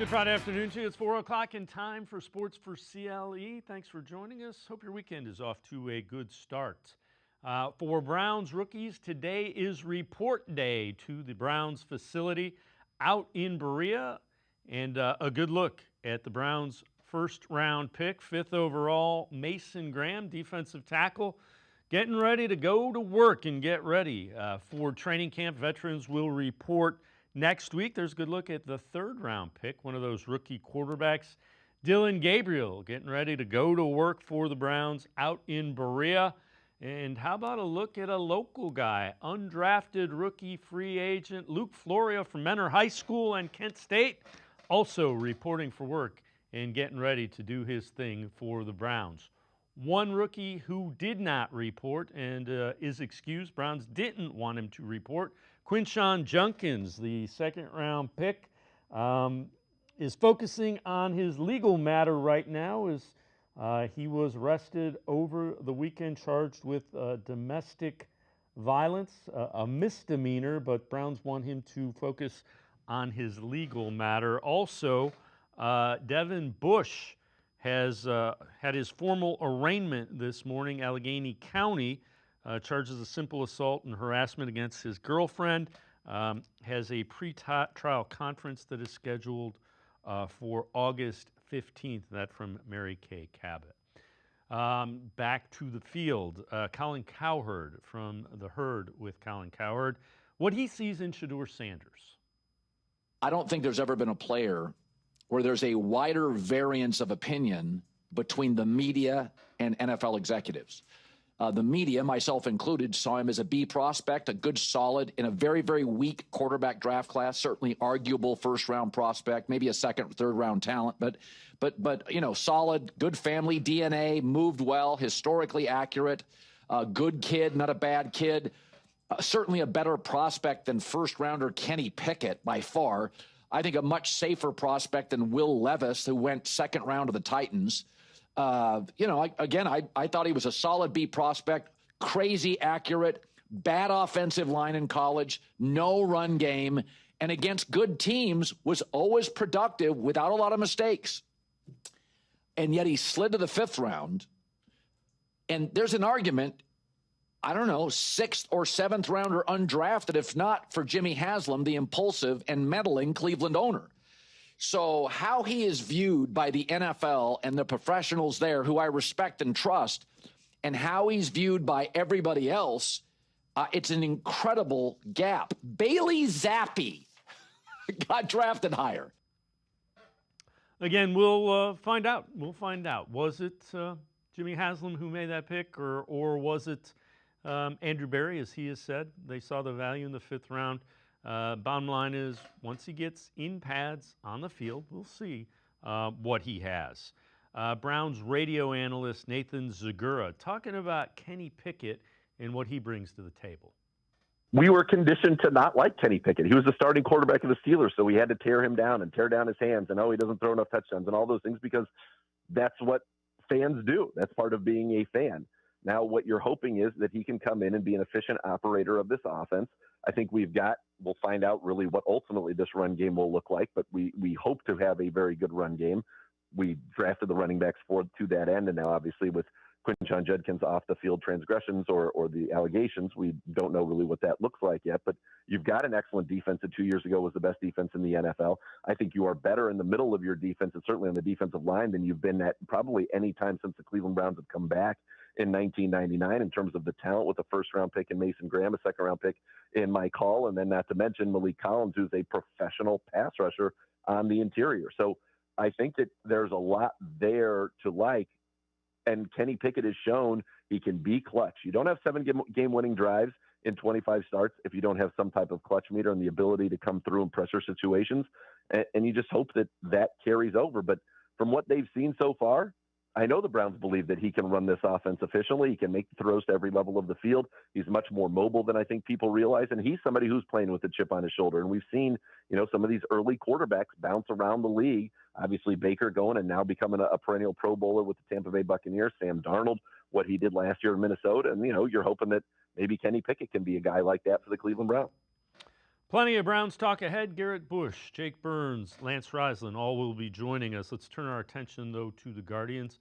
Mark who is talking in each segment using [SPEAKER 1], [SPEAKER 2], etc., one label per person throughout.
[SPEAKER 1] Friday afternoon to you. It's 4 o'clock in time for Sports4CLE. Thanks for joining us. Hope your weekend is off to a good start. For Browns rookies, today is report day to the Browns facility out in Berea. And a good look at the Browns' first-round pick, 5th overall, Mason Graham, defensive tackle, getting ready to go to work and get ready for training camp. Veterans will report next week. There's a good look at the 3rd-round pick, one of those rookie quarterbacks, Dillon Gabriel, getting ready to go to work for the Browns out in Berea. And how about a look at a local guy, undrafted rookie free agent Luke Florio from Mentor High School and Kent State, also reporting for work and getting ready to do his thing for the Browns. One rookie who did not report and is excused, Browns didn't want him to report, Quinshon Judkins, the 2nd-round pick, is focusing on his legal matter right now as he was arrested over the weekend, charged with domestic violence, a misdemeanor, but Browns want him to focus on his legal matter. Also, Devin Bush has had his formal arraignment this morning. Allegheny County charges a simple assault and harassment against his girlfriend. Has a pre-trial conference that is scheduled for August 15th. That from Mary Kay Cabot. Back to the field. Colin Cowherd from The Herd with Colin Cowherd. What he sees in Shedeur Sanders.
[SPEAKER 2] I don't think there's ever been a player where there's a wider variance of opinion between the media and NFL executives. The media, myself included, saw him as a B prospect, a good solid in a very, very weak quarterback draft class, certainly arguable first-round prospect, maybe a second, third-round talent, but you know, solid, good family DNA, moved well, historically accurate, good kid, not a bad kid. Certainly a better prospect than first-rounder Kenny Pickett by far. I think a much safer prospect than Will Levis, who went 2nd round to the Titans. I thought he was a solid B prospect, crazy accurate, bad offensive line in college, no run game, and against good teams was always productive without a lot of mistakes. And yet he slid to the 5th round. And there's an argument, I don't know, 6th or 7th rounder undrafted, if not for Jimmy Haslam, the impulsive and meddling Cleveland owner. So how he is viewed by the NFL and the professionals there, who I respect and trust, and how he's viewed by everybody else, it's an incredible gap. Bailey Zappi got drafted higher.
[SPEAKER 1] Again, we'll find out. We'll find out. Was it Jimmy Haslam who made that pick, or was it Andrew Berry, as he has said? They saw the value in the 5th round. Bottom line is, once he gets in pads on the field, we'll see what he has. Browns radio analyst Nathan Zagura talking about Kenny Pickett and what he brings to the table.
[SPEAKER 3] We were conditioned to not like Kenny Pickett. He was the starting quarterback of the Steelers, so we had to tear him down and tear down his hands and, he doesn't throw enough touchdowns and all those things, because that's what fans do. That's part of being a fan. Now, what you're hoping is that he can come in and be an efficient operator of this offense. I think we'll find out really what ultimately this run game will look like, but we hope to have a very good run game. We drafted the running backs to that end, and now obviously with Quinshon Judkins off the field transgressions or the allegations, we don't know really what that looks like yet, but you've got an excellent defense that 2 years ago was the best defense in the NFL. I think you are better in the middle of your defense and certainly on the defensive line than you've been at probably any time since the Cleveland Browns have come back in 1999 in terms of the talent, with a 1st-round pick in Mason Graham, a 2nd-round pick in Mike Hall, and then not to mention Malik Collins, who's a professional pass rusher on the interior. So I think that there's a lot there to like, and Kenny Pickett has shown he can be clutch. You don't have 7 game-winning drives in 25 starts if you don't have some type of clutch meter and the ability to come through in pressure situations, and you just hope that carries over. But from what they've seen so far, I know the Browns believe that he can run this offense efficiently. He can make throws to every level of the field. He's much more mobile than I think people realize, and he's somebody who's playing with a chip on his shoulder. And we've seen, some of these early quarterbacks bounce around the league. Obviously, Baker going and now becoming a perennial Pro Bowler with the Tampa Bay Buccaneers. Sam Darnold, what he did last year in Minnesota, and you're hoping that maybe Kenny Pickett can be a guy like that for the Cleveland Browns.
[SPEAKER 1] Plenty of Browns talk ahead. Garrett Bush, Jake Burns, Lance Reisland, all will be joining us. Let's turn our attention, though, to the Guardians.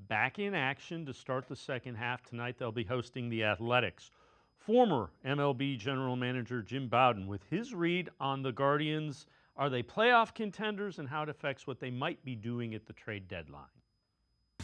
[SPEAKER 1] Back in action to start the second half tonight. They'll be hosting the Athletics. Former MLB general manager Jim Bowden with his read on the Guardians. Are they playoff contenders and how it affects what they might be doing at the trade deadline?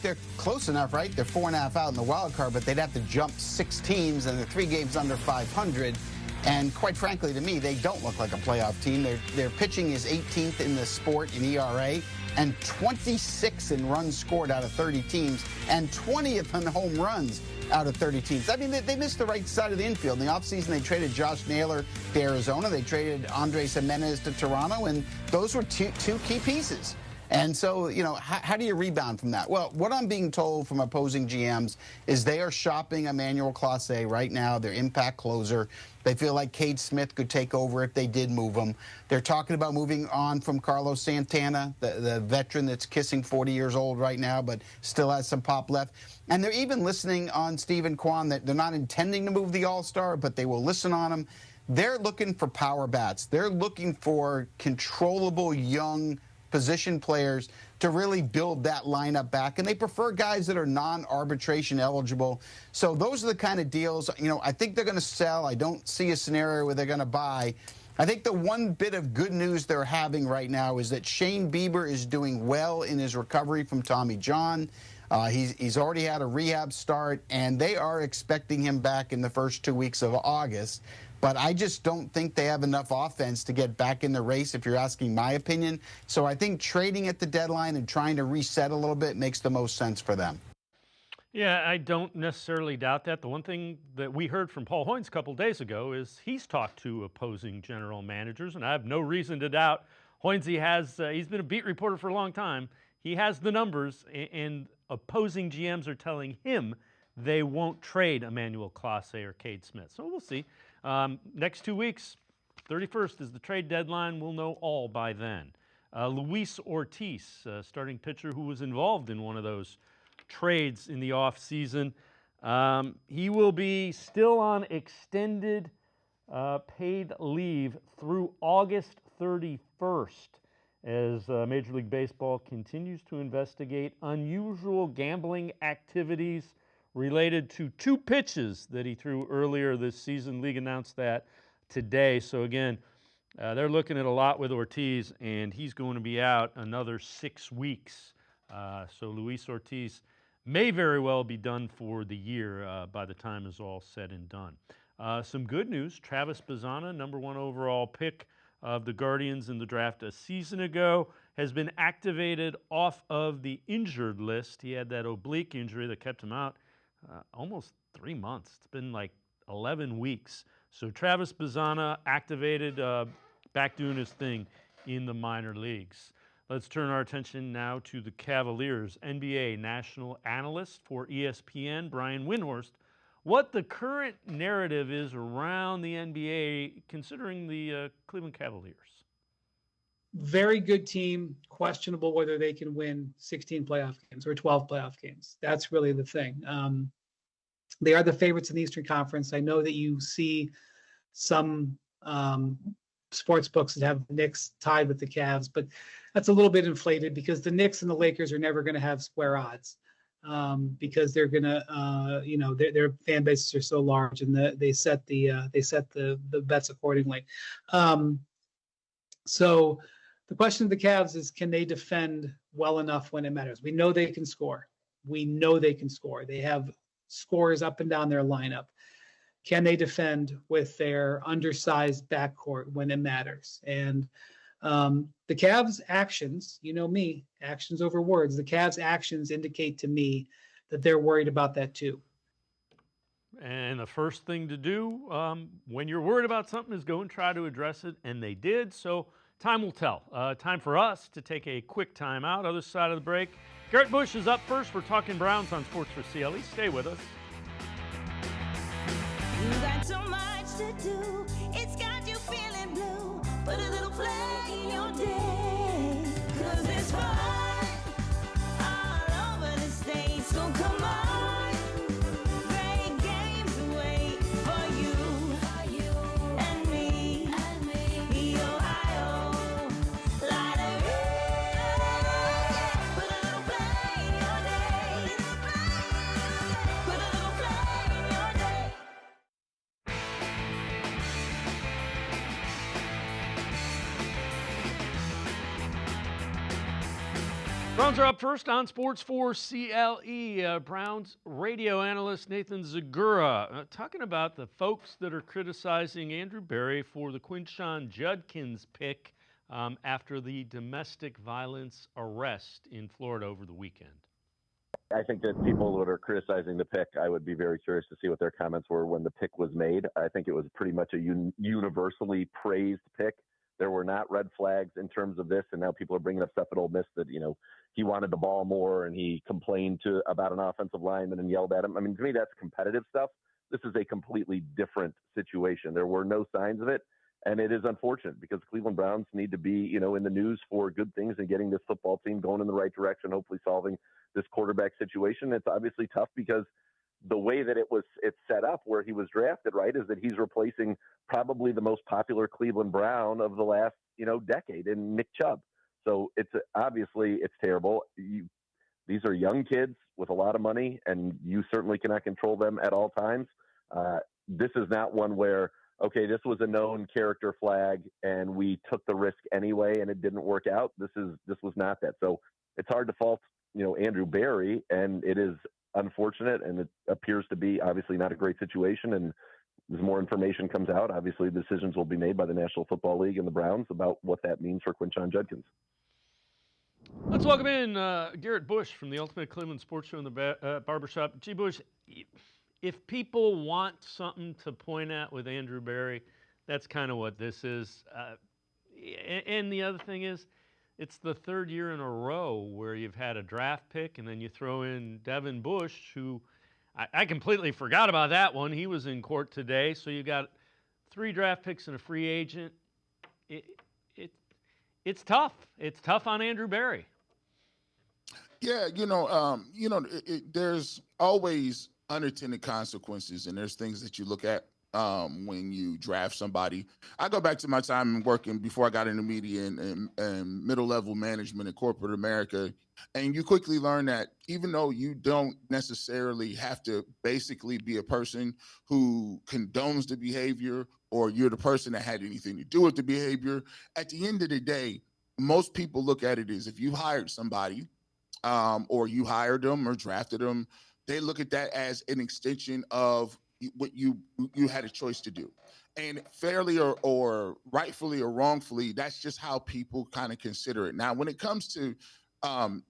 [SPEAKER 4] They're close enough, right? They're 4.5 out in the wild card, but they'd have to jump 6 teams, and they're 3 games under 500. And quite frankly, to me, they don't look like a playoff team. Their pitching is 18th in the sport in ERA and 26 in runs scored out of 30 teams and 20th in home runs out of 30 teams. I mean, they missed the right side of the infield. In the offseason, they traded Josh Naylor to Arizona. They traded Andres Jimenez to Toronto, and those were two key pieces. And so, you know, how do you rebound from that? Well, what I'm being told from opposing GMs is they are shopping Emmanuel Clase right now, their impact closer. They feel like Cade Smith could take over if they did move him. They're talking about moving on from Carlos Santana, the veteran that's kissing 40 years old right now, but still has some pop left. And they're even listening on Stephen Kwan that they're not intending to move the All-Star, but they will listen on him. They're looking for power bats. They're looking for controllable young position players to really build that lineup back, and they prefer guys that are non-arbitration eligible. So those are the kind of deals, you know, I think they're going to sell. I don't see a scenario where they're going to buy. I think the one bit of good news they're having right now is that Shane Bieber is doing well in his recovery from Tommy John. He's already had a rehab start, and they are expecting him back in the first 2 weeks of August. But I just don't think they have enough offense to get back in the race, if you're asking my opinion. So I think trading at the deadline and trying to reset a little bit makes the most sense for them.
[SPEAKER 1] Yeah, I don't necessarily doubt that. The one thing that we heard from Paul Hoynes a couple days ago is he's talked to opposing general managers, and I have no reason to doubt Hoynes. He's been a beat reporter for a long time. He has the numbers, and opposing GMs are telling him they won't trade Emmanuel Clase or Cade Smith. So we'll see. Next 2 weeks, 31st is the trade deadline. We'll know all by then. Luis Ortiz, starting pitcher who was involved in one of those trades in the offseason. He will be still on extended paid leave through August 31st as Major League Baseball continues to investigate unusual gambling activities related to 2 pitches that he threw earlier this season. League announced that today. So again, they're looking at a lot with Ortiz, and he's going to be out another 6 weeks. So Luis Ortiz may very well be done for the year by the time is all said and done. Some good news. Travis Bazzana, number 1 overall pick of the Guardians in the draft a season ago, has been activated off of the injured list. He had that oblique injury that kept him out almost 3 months. It's been like 11 weeks. So Travis Bazzana activated, back doing his thing in the minor leagues. Let's turn our attention now to the Cavaliers. NBA national analyst for ESPN, Brian Windhorst, what the current narrative is around the NBA considering the Cleveland Cavaliers.
[SPEAKER 5] Very good team, questionable whether they can win 16 playoff games or 12 playoff games. That's really the thing. They are the favorites in the Eastern Conference. I know that you see some sports books that have the Knicks tied with the Cavs, but that's a little bit inflated because the Knicks and the Lakers are never going to have square odds because they're going to, their fan bases are so large, and they set the bets accordingly. So the question of the Cavs is, can they defend well enough when it matters? We know they can score. They have scorers up and down their lineup. Can they defend with their undersized backcourt when it matters? And the Cavs' actions, you know me, actions over words. The Cavs' actions indicate to me that they're worried about that too.
[SPEAKER 1] And the first thing to do when you're worried about something is go and try to address it, and they did. So time will tell. Time for us to take a quick time out. Other side of the break, Garrett Bush is up first. We're talking Browns on Sports4CLE. Stay with us.
[SPEAKER 6] You got so much to do, it's got you feeling blue. Put a little play in your day, 'cause it's fun all over the state. So come on, great games wait for you and me.
[SPEAKER 1] Browns are up first on Sports4CLE. Browns radio analyst Nathan Zagura talking about the folks that are criticizing Andrew Berry for the Quinshon Judkins pick after the domestic violence arrest in Florida over the weekend.
[SPEAKER 3] I think that people that are criticizing the pick, I would be very curious to see what their comments were when the pick was made. I think it was pretty much a universally praised pick. There were not red flags in terms of this, and now people are bringing up stuff at Ole Miss that, he wanted the ball more and he complained about an offensive lineman and yelled at him. I mean, to me, that's competitive stuff. This is a completely different situation. There were no signs of it, and it is unfortunate because Cleveland Browns need to be, in the news for good things and getting this football team going in the right direction, hopefully solving this quarterback situation. It's obviously tough because the way that it's set up where he was drafted, right, is that he's replacing probably the most popular Cleveland Brown of the last, decade in Nick Chubb. So it's terrible. These are young kids with a lot of money, and you certainly cannot control them at all times. This is not one where, okay, this was a known character flag and we took the risk anyway and it didn't work out. This was not that. So it's hard to fault, Andrew Berry, and it is unfortunate, and it appears to be obviously not a great situation. And as more information comes out, obviously decisions will be made by the National Football League and the Browns about what that means for Quinshon Judkins.
[SPEAKER 1] Let's welcome in Garrett Bush from the Ultimate Cleveland Sports Show in the Barbershop. G. Bush, if people want something to point at with Andrew Berry, that's kind of what this is. And the other thing is, it's the third year in a row where you've had a draft pick, and then you throw in Devin Bush, who I completely forgot about that one. He was in court today. So you got 3 draft picks and a free agent. It's tough. It's tough on Andrew Berry.
[SPEAKER 7] Yeah, there's always unintended consequences, and there's things that you look at when you draft somebody. I go back to my time working before I got into media and middle-level management in corporate America, and you quickly learn that even though you don't necessarily have to basically be a person who condones the behavior or you're the person that had anything to do with the behavior, at the end of the day, most people look at it as if you hired somebody or you hired them or drafted them, they look at that as an extension of what you had a choice to do. And fairly or rightfully or wrongfully, that's just how people kind of consider it. Now, when it comes to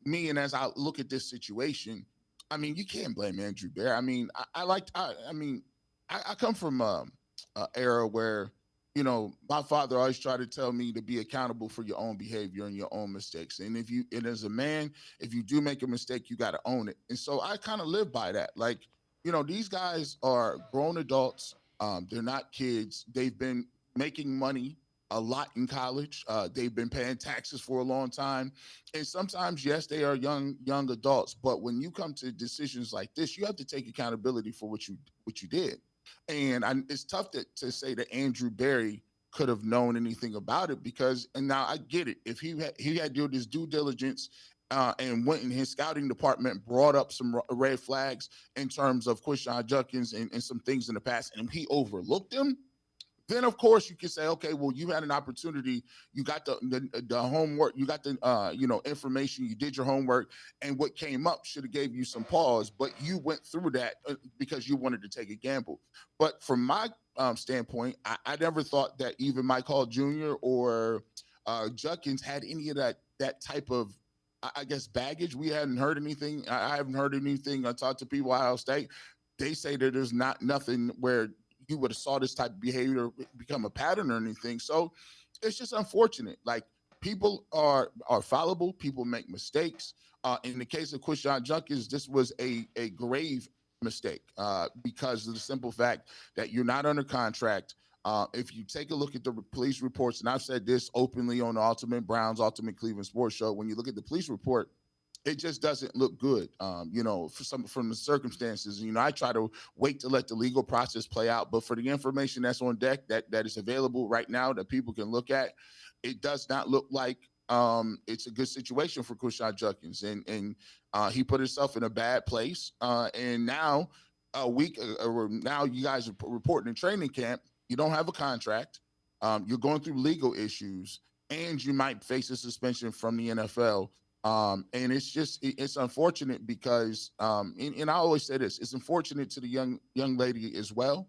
[SPEAKER 7] me, and as I look at this situation, I mean, you can't blame Andrew Berry. I mean, I come from an era where, my father always tried to tell me to be accountable for your own behavior and your own mistakes. And as a man, if you do make a mistake, you got to own it. And so I kind of live by that. Like, these guys are grown adults. They're not kids. They've been making money a lot in college. They've been paying taxes for a long time. And sometimes, yes, they are young adults. But when you come to decisions like this, you have to take accountability for what you did. And it's tough to say that Andrew Berry could have known anything about it because, and now I get it. If he had to do his due diligence and went in his scouting department, brought up some red flags in terms of Quinshon Judkins and some things in the past, and he overlooked them, then of course you can say, okay, well, you had an opportunity, you got the homework, you got the information, you did your homework, and what came up should have gave you some pause, but you went through that because you wanted to take a gamble. But from my standpoint, I never thought that even Mike Hall Jr. or Judkins had any of that type of, I guess, baggage. We hadn't heard anything. I haven't heard anything. I talked to people at Ohio State. They say that there's nothing where you would have saw this type of behavior become a pattern or anything. So it's just unfortunate. Like, people are fallible. People make mistakes. In the case of Quinshon Judkins, this was a grave mistake because of the simple fact that you're not under contract. If you take a look at the police reports, and I've said this openly on the Ultimate Cleveland Sports Show, when you look at the police report, it just doesn't look good, from the circumstances. I try to wait to let the legal process play out, but for the information that's on deck that is available right now that people can look at, it does not look like it's a good situation for Quinshon Judkins, and he put himself in a bad place. And now now you guys are reporting in training camp. You don't have a contract. You're going through legal issues, and you might face a suspension from the NFL. And it's unfortunate because, and I always say this, it's unfortunate to the young lady as well,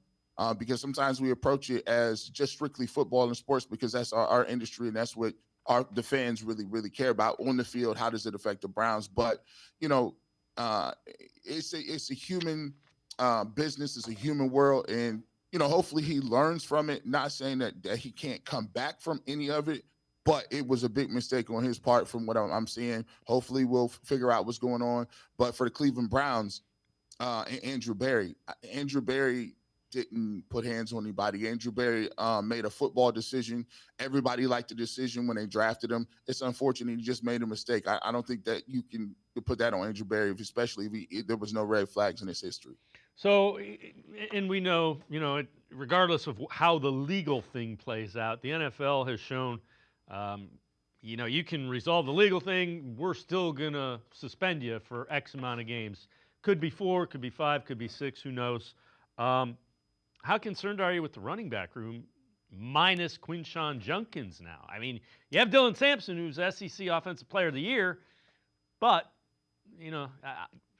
[SPEAKER 7] because sometimes we approach it as just strictly football and sports because that's our industry and that's what the fans really, really care about on the field. How does it affect the Browns? But, it's a human business, it's a human world. And, hopefully he learns from it, not saying that he can't come back from any of it, but it was a big mistake on his part from what I'm seeing. Hopefully we'll figure out what's going on. But for the Cleveland Browns, Andrew Berry didn't put hands on anybody. Andrew Berry made a football decision. Everybody liked the decision when they drafted him. It's unfortunate he just made a mistake. I don't think that you can put that on Andrew Berry, especially if there was no red flags in his history.
[SPEAKER 1] So, and we know, regardless of how the legal thing plays out, the NFL has shown, you can resolve the legal thing. We're still going to suspend you for X amount of games. Could be 4, could be 5, could be 6, who knows? How concerned are you with the running back room minus Quinshon Judkins now? I mean, you have Dylan Sampson, who's SEC Offensive Player of the Year, but,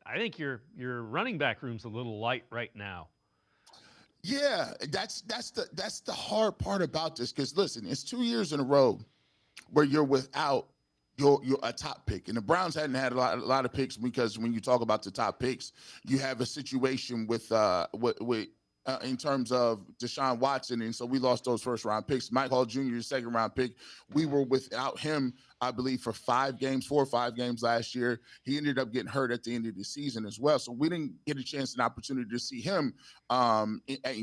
[SPEAKER 1] I think your running back room's a little light right now.
[SPEAKER 7] Yeah, that's the hard part about this, because listen, it's 2 years in a row where you're without you're a top pick, and the Browns hadn't had a lot of picks, because when you talk about the top picks, you have a situation with in terms of Deshaun Watson, and so we lost those first round picks. Mike Hall Jr., second round pick, we were without him, I believe, for 4 or 5 games last year. He ended up getting hurt at the end of the season as well, so we didn't get a chance, an opportunity to see him and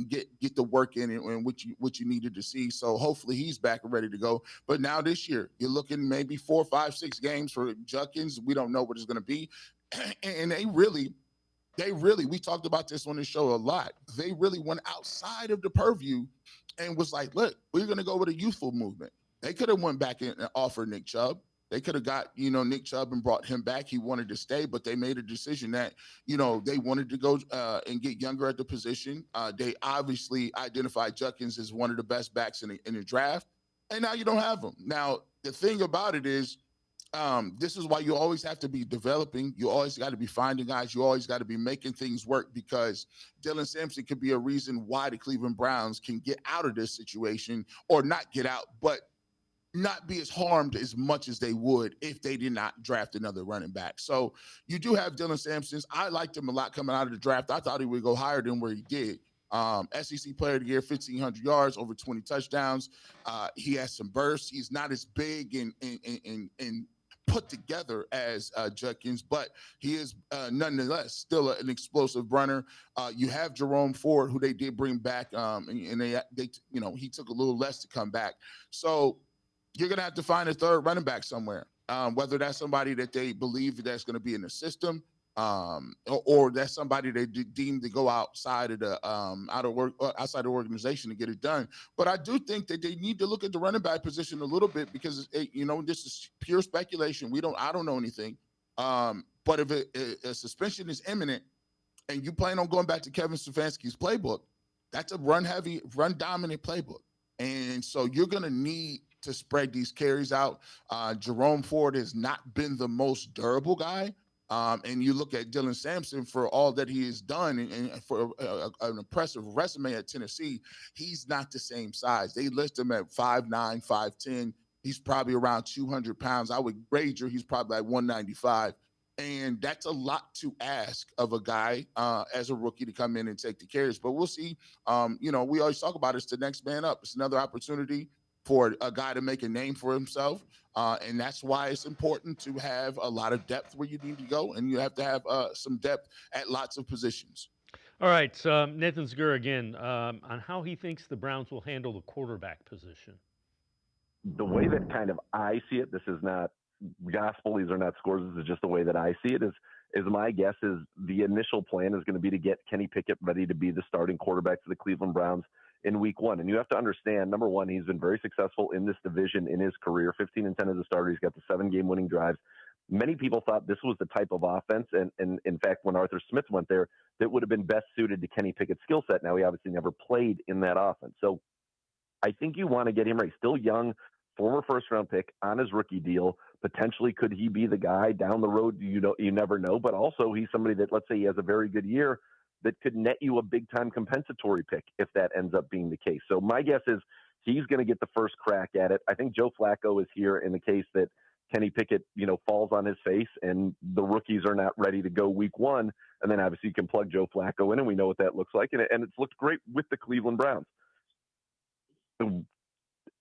[SPEAKER 7] get the work in and what you needed to see. So hopefully he's back and ready to go. But now this year, you're looking maybe 4, 5, 6 games for Judkins. We don't know what it's going to be, and they really, we talked about this on the show a lot. They really went outside of the purview and was like, look, we're going to go with a youthful movement. They could have went back and offered Nick Chubb. They could have got, Nick Chubb and brought him back. He wanted to stay, but they made a decision that, they wanted to go and get younger at the position. They obviously identified Judkins as one of the best backs in the draft, and now you don't have him. Now, the thing about it is, this is why you always have to be developing. You always got to be finding guys. You always got to be making things work, because Dylan Sampson could be a reason why the Cleveland Browns can get out of this situation, or not get out, but not be as harmed as much as they would if they did not draft another running back. So you do have Dylan Sampson. I liked him a lot coming out of the draft. I thought he would go higher than where he did. SEC Player of the Year, 1,500 yards, over 20 touchdowns. He has some bursts. He's not as big and put together as Judkins, but he is nonetheless still an explosive runner. You have Jerome Ford, who they did bring back, and they he took a little less to come back. So you're going to have to find a third running back somewhere, whether that's somebody that they believe that's going to be in the system, or that's somebody they deem to go outside of the outside the organization to get it done. But I do think that they need to look at the running back position a little bit, because this is pure speculation. I don't know anything. But if a suspension is imminent and you plan on going back to Kevin Stefanski's playbook, that's a run dominant playbook, and so you're going to need to spread these carries out. Jerome Ford has not been the most durable guy. And you look at Dylan Sampson for all that he has done and for an impressive resume at Tennessee, he's not the same size. They list him at 5'9", 5'10". He's probably around 200 pounds. I would wager he's probably like 195. And that's a lot to ask of a guy as a rookie to come in and take the carries. But we'll see. We always talk about it's the next man up. It's another opportunity for a guy to make a name for himself. And that's why it's important to have a lot of depth where you need to go, and you have to have some depth at lots of positions.
[SPEAKER 1] All right, Nathan Zegura again on how he thinks the Browns will handle the quarterback position.
[SPEAKER 3] The way that kind of I see it, this is not gospel, these are not scores, this is just the way that I see it, is my guess is the initial plan is going to be to get Kenny Pickett ready to be the starting quarterback for the Cleveland Browns in week 1. And you have to understand, number one, he's been very successful in this division in his career, 15-10 as a starter. He's got the 7-game winning drives. Many people thought this was the type of offense. And in fact, when Arthur Smith went there, that would have been best suited to Kenny Pickett's skill set. Now, he obviously never played in that offense. So I think you want to get him right. Still young, former first-round pick on his rookie deal. Potentially, could he be the guy down the road? You never know. But also, he's somebody that, let's say he has a very good year, that could net you a big-time compensatory pick if that ends up being the case. So my guess is he's going to get the first crack at it. I think Joe Flacco is here in the case that Kenny Pickett, falls on his face and the rookies are not ready to go week one. And then obviously you can plug Joe Flacco in, and we know what that looks like. And it's looked great with the Cleveland Browns.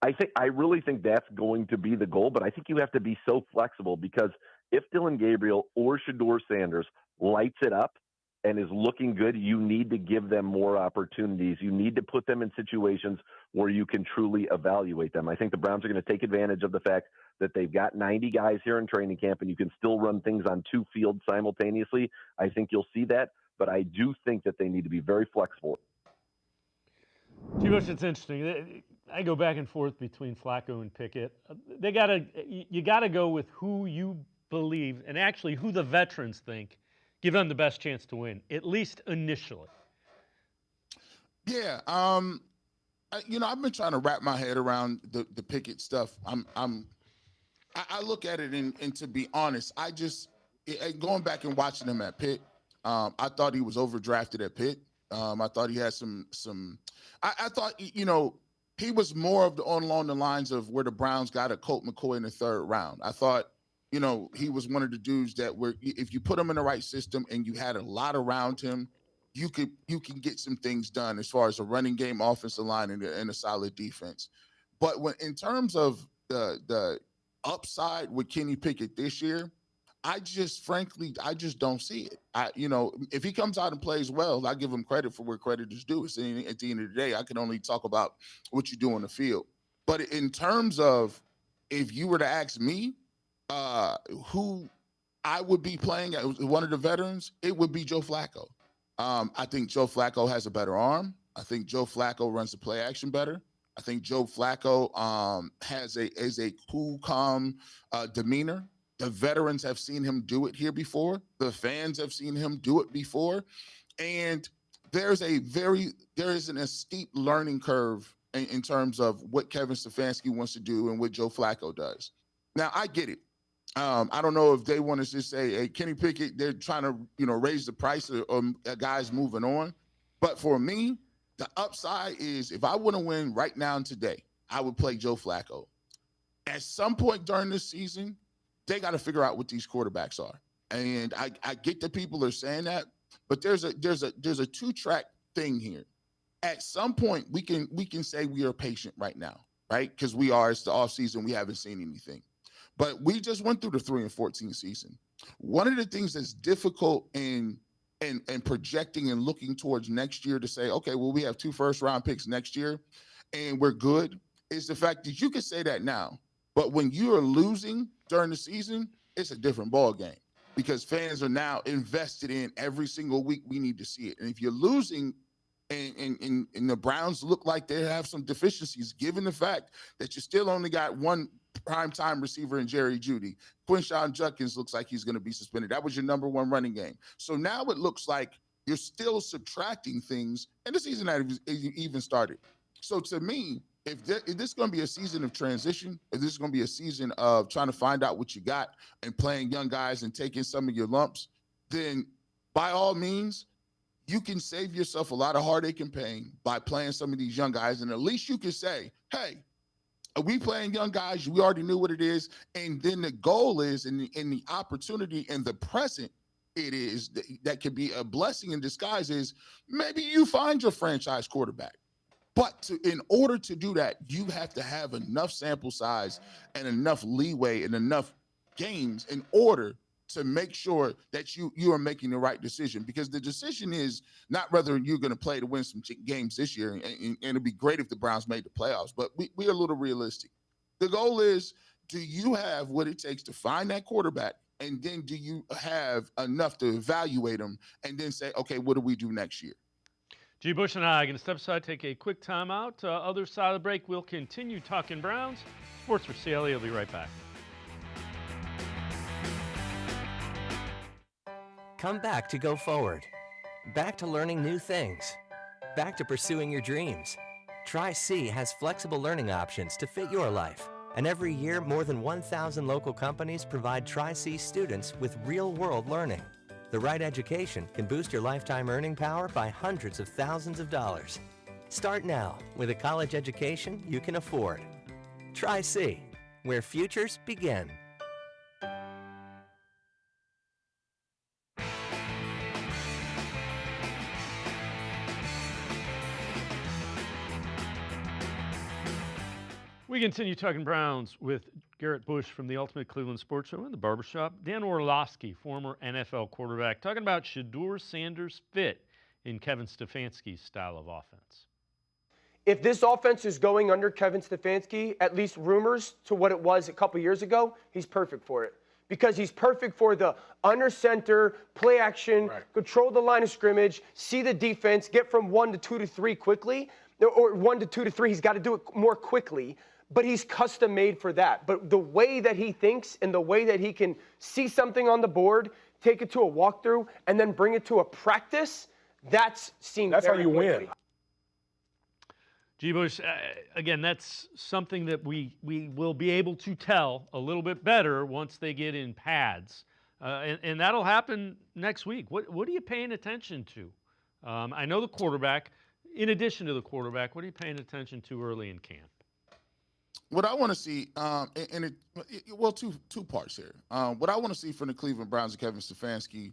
[SPEAKER 3] I really think that's going to be the goal, but I think you have to be so flexible, because if Dylan Gabriel or Shedeur Sanders lights it up and is looking good, you need to give them more opportunities. You need to put them in situations where you can truly evaluate them. I think the Browns are going to take advantage of the fact that they've got 90 guys here in training camp and you can still run things on two fields simultaneously. I think you'll see that, but I do think that they need to be very flexible.
[SPEAKER 1] Too much. It's interesting. I go back and forth between Flacco and Pickett. You gotta go with who you believe, and actually who the veterans think give them the best chance to win, at least initially.
[SPEAKER 7] Yeah, I've been trying to wrap my head around the Pickett stuff. I look at it, and to be honest, going back and watching him at Pitt, I thought he was overdrafted at Pitt. I thought he had I thought, he was more along the lines of where the Browns got a Colt McCoy in the third round. I thought, he was one of the dudes that if you put him in the right system and you had a lot around him, you can get some things done as far as a running game, offensive line, and a solid defense. But in terms of the upside with Kenny Pickett this year, I just don't see it. If he comes out and plays well, I give him credit for where credit is due. At the end of the day, I can only talk about what you do on the field. But in terms of, if you were to ask me who I would be playing as one of the veterans, it would be Joe Flacco. I think Joe Flacco has a better arm. I think Joe Flacco runs the play action better. I think Joe Flacco is a cool, calm demeanor. The veterans have seen him do it here before. The fans have seen him do it before. And there is a steep learning curve in terms of what Kevin Stefanski wants to do and what Joe Flacco does. Now, I get it. I don't know if they want to just say, hey, Kenny Pickett, they're trying to, raise the price of guys moving on. But for me, the upside is, if I want to win right now and today, I would play Joe Flacco. At some point during this season, they got to figure out what these quarterbacks are. And I get that people are saying that, but there's a two-track thing here. At some point, we can say we are patient right now, right? Because it's the offseason, we haven't seen anything. But we just went through the 3-14 season. One of the things that's difficult in projecting and looking towards next year to say, okay, well, we have 2 first-round picks next year and we're good, is the fact that you can say that now. But when you are losing during the season, it's a different ball game, because fans are now invested in every single week. We need to see it. And if you're losing and the Browns look like they have some deficiencies, given the fact that you still only got one primetime receiver in Jerry Jeudy, Quinshon Judkins looks like he's going to be suspended. That was your number 1 running game. So now it looks like you're still subtracting things, and the season hasn't even started. So to me, if this is going to be a season of transition, if this is going to be a season of trying to find out what you got and playing young guys and taking some of your lumps, then by all means, you can save yourself a lot of heartache and pain by playing some of these young guys. And at least you can say, hey, are we playing young guys? We already knew what it is. And then the goal is, in the opportunity in the present, it is that could be a blessing in disguise, is maybe you find your franchise quarterback. But in order to do that, you have to have enough sample size and enough leeway and enough games in order to make sure that you are making the right decision. Because the decision is not whether you're going to play to win some games this year, and it'd be great if the Browns made the playoffs, but we're a little realistic. The goal is, do you have what it takes to find that quarterback? And then do you have enough to evaluate them and then say, okay, what do we do next year?
[SPEAKER 1] G. Bush and I are going to step aside, take a quick timeout. Other side of the break, we'll continue talking Browns. Sports for CLE. I'll be right back.
[SPEAKER 8] Come back to go forward. Back to learning new things. Back to pursuing your dreams. Tri-C has flexible learning options to fit your life. And every year, more than 1,000 local companies provide Tri-C students with real-world learning. The right education can boost your lifetime earning power by hundreds of thousands of dollars. Start now with a college education you can afford. Tri-C, where futures begin.
[SPEAKER 1] We continue talking Browns with Garrett Bush from the Ultimate Cleveland Sports Show in the Barbershop. Dan Orlovsky, former NFL quarterback, talking about Shedeur Sanders' fit in Kevin Stefanski's style of offense.
[SPEAKER 9] If this offense is going under Kevin Stefanski, at least rumors to what it was a couple years ago, he's perfect for it. Because he's perfect for the under center, play action, control the line of scrimmage, see the defense, get from 1 to 2 to 3 quickly, or 1 to 2 to 3. He's got to do it more quickly. But he's custom made for that. But the way that he thinks and the way that he can see something on the board, take it to a walkthrough, and then bring it to a practice, that's seen
[SPEAKER 10] That's how
[SPEAKER 9] very
[SPEAKER 10] you
[SPEAKER 9] quickly.
[SPEAKER 10] win.
[SPEAKER 1] G. Bush, again, that's something that we will be able to tell a little bit better once they get in pads. And that'll happen next week. What are you paying attention to? I know the quarterback. In addition to the quarterback, what are you paying attention to early in camp?
[SPEAKER 7] What I want to see, two parts here. What I want to see from the Cleveland Browns and Kevin Stefanski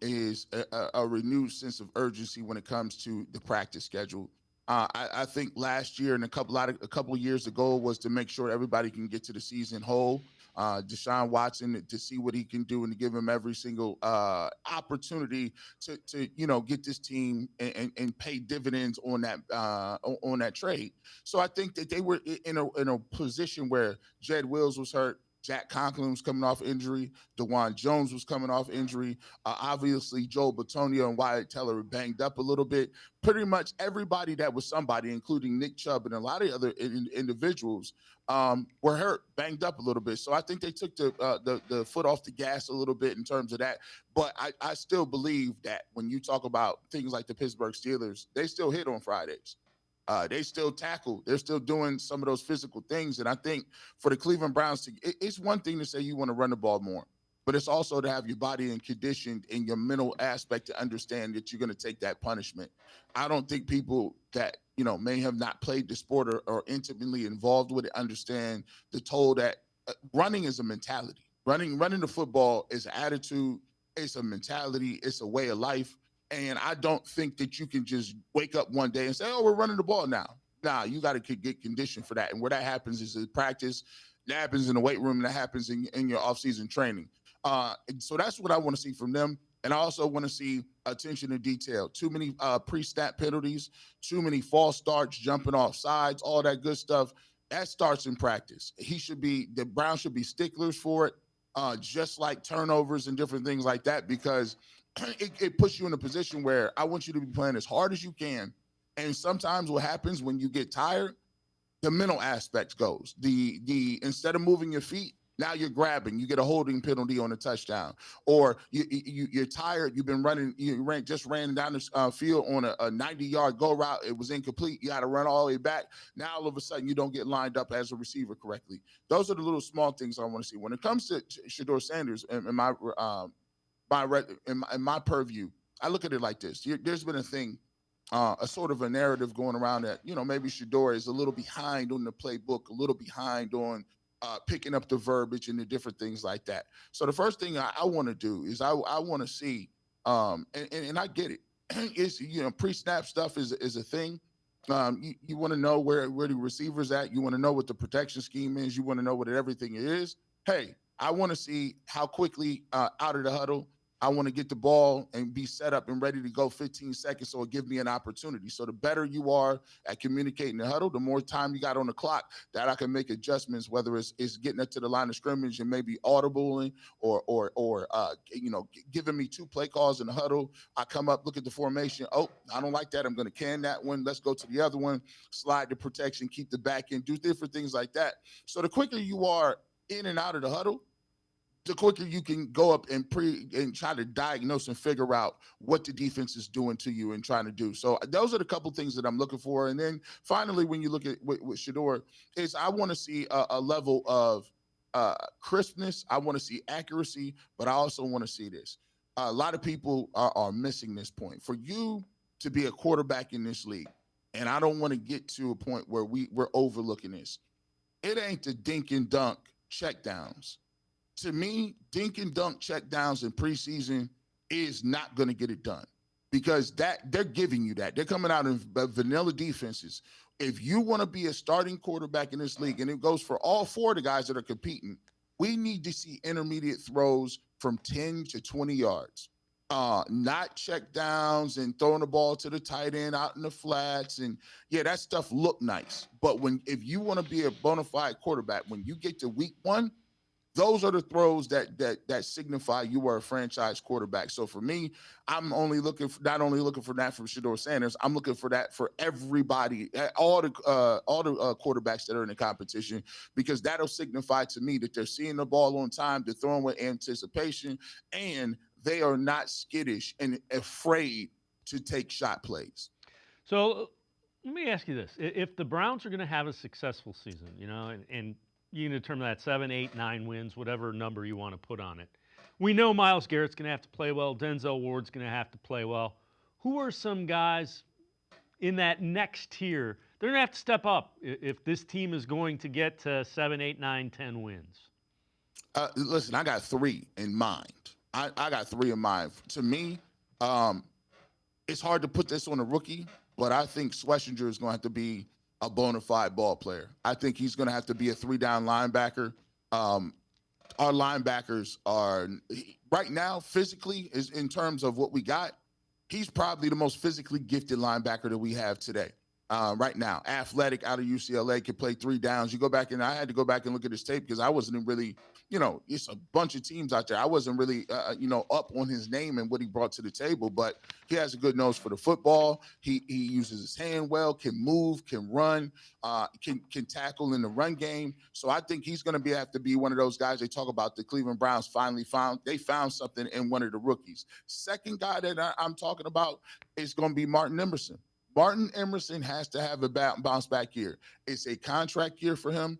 [SPEAKER 7] is a renewed sense of urgency when it comes to the practice schedule. I think last year and a couple of years ago was to make sure everybody can get to the season whole. Deshaun Watson, to see what he can do and to give him every single opportunity to get this team and pay dividends on that trade. So I think that they were in a position where Jed Wills was hurt. Jack Conklin was coming off injury. DeJuan Jones was coming off injury. Obviously, Joel Bitonio and Wyatt Teller were banged up a little bit. Pretty much everybody that was somebody, including Nick Chubb and a lot of other individuals, were hurt, banged up a little bit. So I think they took the foot off the gas a little bit in terms of that. But I still believe that when you talk about things like the Pittsburgh Steelers, they still hit on Fridays. They still tackle. They're still doing some of those physical things. And I think for the Cleveland Browns, it's one thing to say you want to run the ball more, but it's also to have your body in condition and your mental aspect to understand that you're going to take that punishment. I don't think people that, may have not played the sport or are intimately involved with it understand the toll that running is a mentality. Running the football is an attitude. It's a mentality. It's a way of life. And I don't think that you can just wake up one day and say, oh, we're running the ball now. Nah, you got to get conditioned for that. And where that happens is in practice, that happens in the weight room, and that happens in your off-season training. And so that's what I want to see from them. And I also want to see attention to detail. Too many pre-snap penalties, too many false starts, jumping off sides, all that good stuff. That starts in practice. The Browns should be sticklers for it, just like turnovers and different things like that, because it puts you in a position where I want you to be playing as hard as you can. And sometimes what happens when you get tired, the mental aspect goes. Instead of moving your feet, now you're grabbing. You get a holding penalty on a touchdown. Or you're tired. You've been running. Just ran down the field on a 90-yard go route. It was incomplete. You got to run all the way back. Now all of a sudden you don't get lined up as a receiver correctly. Those are the little small things I want to see. When it comes to Shedeur Sanders and in my purview, I look at it like this. There's been a thing, a sort of a narrative going around that, maybe Shedeur is a little behind on the playbook, a little behind on picking up the verbiage and the different things like that. So the first thing I want to do is I want to see, and I get it, is pre-snap stuff is a thing. You want to know where the receiver's at. You want to know what the protection scheme is. You want to know what everything is. Hey, I want to see how quickly out of the huddle I want to get the ball and be set up and ready to go 15 seconds, so it'll give me an opportunity. So the better you are at communicating the huddle, the more time you got on the clock that I can make adjustments, whether it's getting up to the line of scrimmage and maybe audibling or giving me 2 play calls in the huddle. I come up, look at the formation. Oh, I don't like that. I'm going to can that one. Let's go to the other one, slide the protection, keep the back end, do different things like that. So the quicker you are in and out of the huddle, the quicker you can go up and try to diagnose and figure out what the defense is doing to you and trying to do. So those are the couple things that I'm looking for. And then finally, when you look at with Shedeur, is I want to see a level of crispness. I want to see accuracy, but I also want to see this. A lot of people are missing this point. For you to be a quarterback in this league, and I don't want to get to a point where we're overlooking this. It ain't the dink and dunk checkdowns. To me, dink and dunk checkdowns in preseason is not going to get it done because they're giving you that. They're coming out in vanilla defenses. If you want to be a starting quarterback in this league, and it goes for all four of the guys that are competing, we need to see intermediate throws from 10 to 20 yards. Not check downs and throwing the ball to the tight end out in the flats. And yeah, that stuff look nice. But if you want to be a bona fide quarterback, when you get to week 1, those are the throws that signify you are a franchise quarterback. So for me, I'm not only looking for that from Shedeur Sanders. I'm looking for that for everybody, all the quarterbacks that are in the competition, because that'll signify to me that they're seeing the ball on time, they're throwing with anticipation, and they are not skittish and afraid to take shot plays.
[SPEAKER 1] So let me ask you this: if the Browns are going to have a successful season, and you can determine that 7, 8, 9 wins, whatever number you want to put on it. We know Myles Garrett's going to have to play well. Denzel Ward's going to have to play well. Who are some guys in that next tier? They're going to have to step up if this team is going to get to 7, 8, 9, 10 wins.
[SPEAKER 7] Listen, I got 3 in mind. I got 3 in mind. To me, it's hard to put this on a rookie, but I think Schlesinger is going to have to be a bona fide ball player. I think he's going to have to be a 3-down linebacker. Our linebackers are right now physically, is in terms of what we got, he's probably the most physically gifted linebacker that we have today. Right now, athletic, out of UCLA, can play 3 downs. You go back, and I had to go back and look at his tape because I wasn't really, it's a bunch of teams out there. I wasn't really, up on his name and what he brought to the table, but he has a good nose for the football. He uses his hand well, can move, can run, can tackle in the run game. So I think he's going to have to be one of those guys they talk about the Cleveland Browns finally found. They found something in one of the rookies. Second guy that I'm talking about is going to be Martin Emerson. Martin Emerson has to have a bounce back year. It's a contract year for him.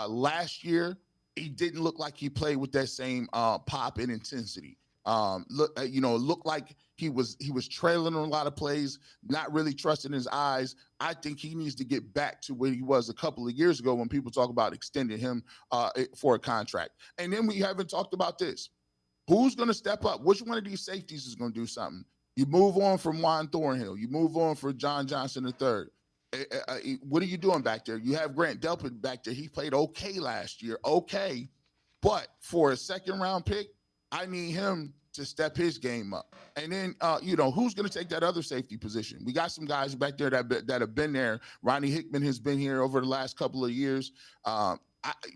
[SPEAKER 7] Last year, he didn't look like he played with that same pop and intensity. Looked like he was trailing on a lot of plays, not really trusting his eyes. I think he needs to get back to where he was a couple of years ago when people talk about extending him for a contract. And then we haven't talked about this. Who's going to step up? Which one of these safeties is going to do something? You move on from Juan Thornhill. You move on for John Johnson III. What are you doing back there? You have Grant Delpit back there. He played okay last year. Okay. But for a second-round pick, I need him to step his game up. And then, who's going to take that other safety position? We got some guys back there that have been there. Ronnie Hickman has been here over the last couple of years.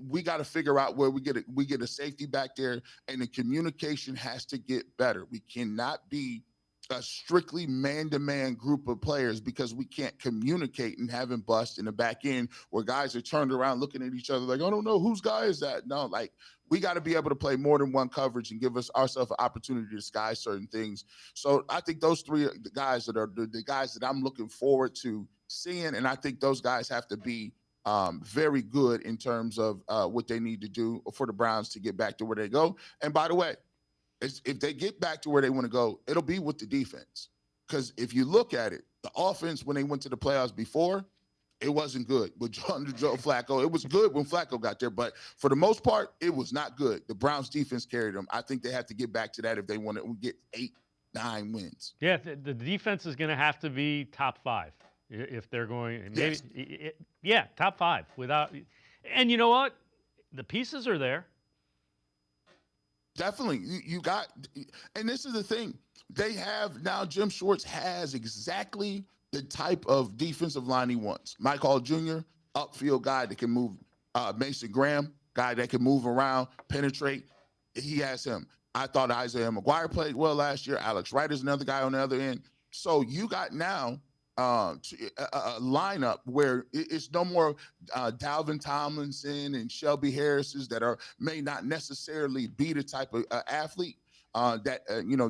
[SPEAKER 7] We got to figure out where we get a safety back there, and the communication has to get better. We cannot be a strictly man-to-man group of players because we can't communicate and having bust in the back end where guys are turned around looking at each other like, I don't know, whose guy is that? No, like we got to be able to play more than one coverage and give ourselves an opportunity to disguise certain things. So I think those 3 are the guys that are the guys that I'm looking forward to seeing, and I think those guys have to be very good in terms of what they need to do for the Browns to get back to where they go. And by the way, if they get back to where they want to go, it'll be with the defense. Because if you look at it, the offense, when they went to the playoffs before, it wasn't good. With Joe Flacco, it was good when Flacco got there. But for the most part, it was not good. The Browns defense carried them. I think they have to get back to that if they want to get 8, 9 wins.
[SPEAKER 1] Yeah, the defense is going to have to be top 5 if they're going. Maybe, yes. Top 5 without. And you know what? The pieces are there.
[SPEAKER 7] Definitely. You got, and this is the thing. They have now, Jim Schwartz has exactly the type of defensive line he wants. Mike Hall Jr., upfield guy that can move. Mason Graham, guy that can move around, penetrate. He has him. I thought Isaiah McGuire played well last year. Alex Wright is another guy on the other end. So you got now a lineup where it's no more Dalvin Tomlinson and Shelby Harris's that may not necessarily be the type of athlete that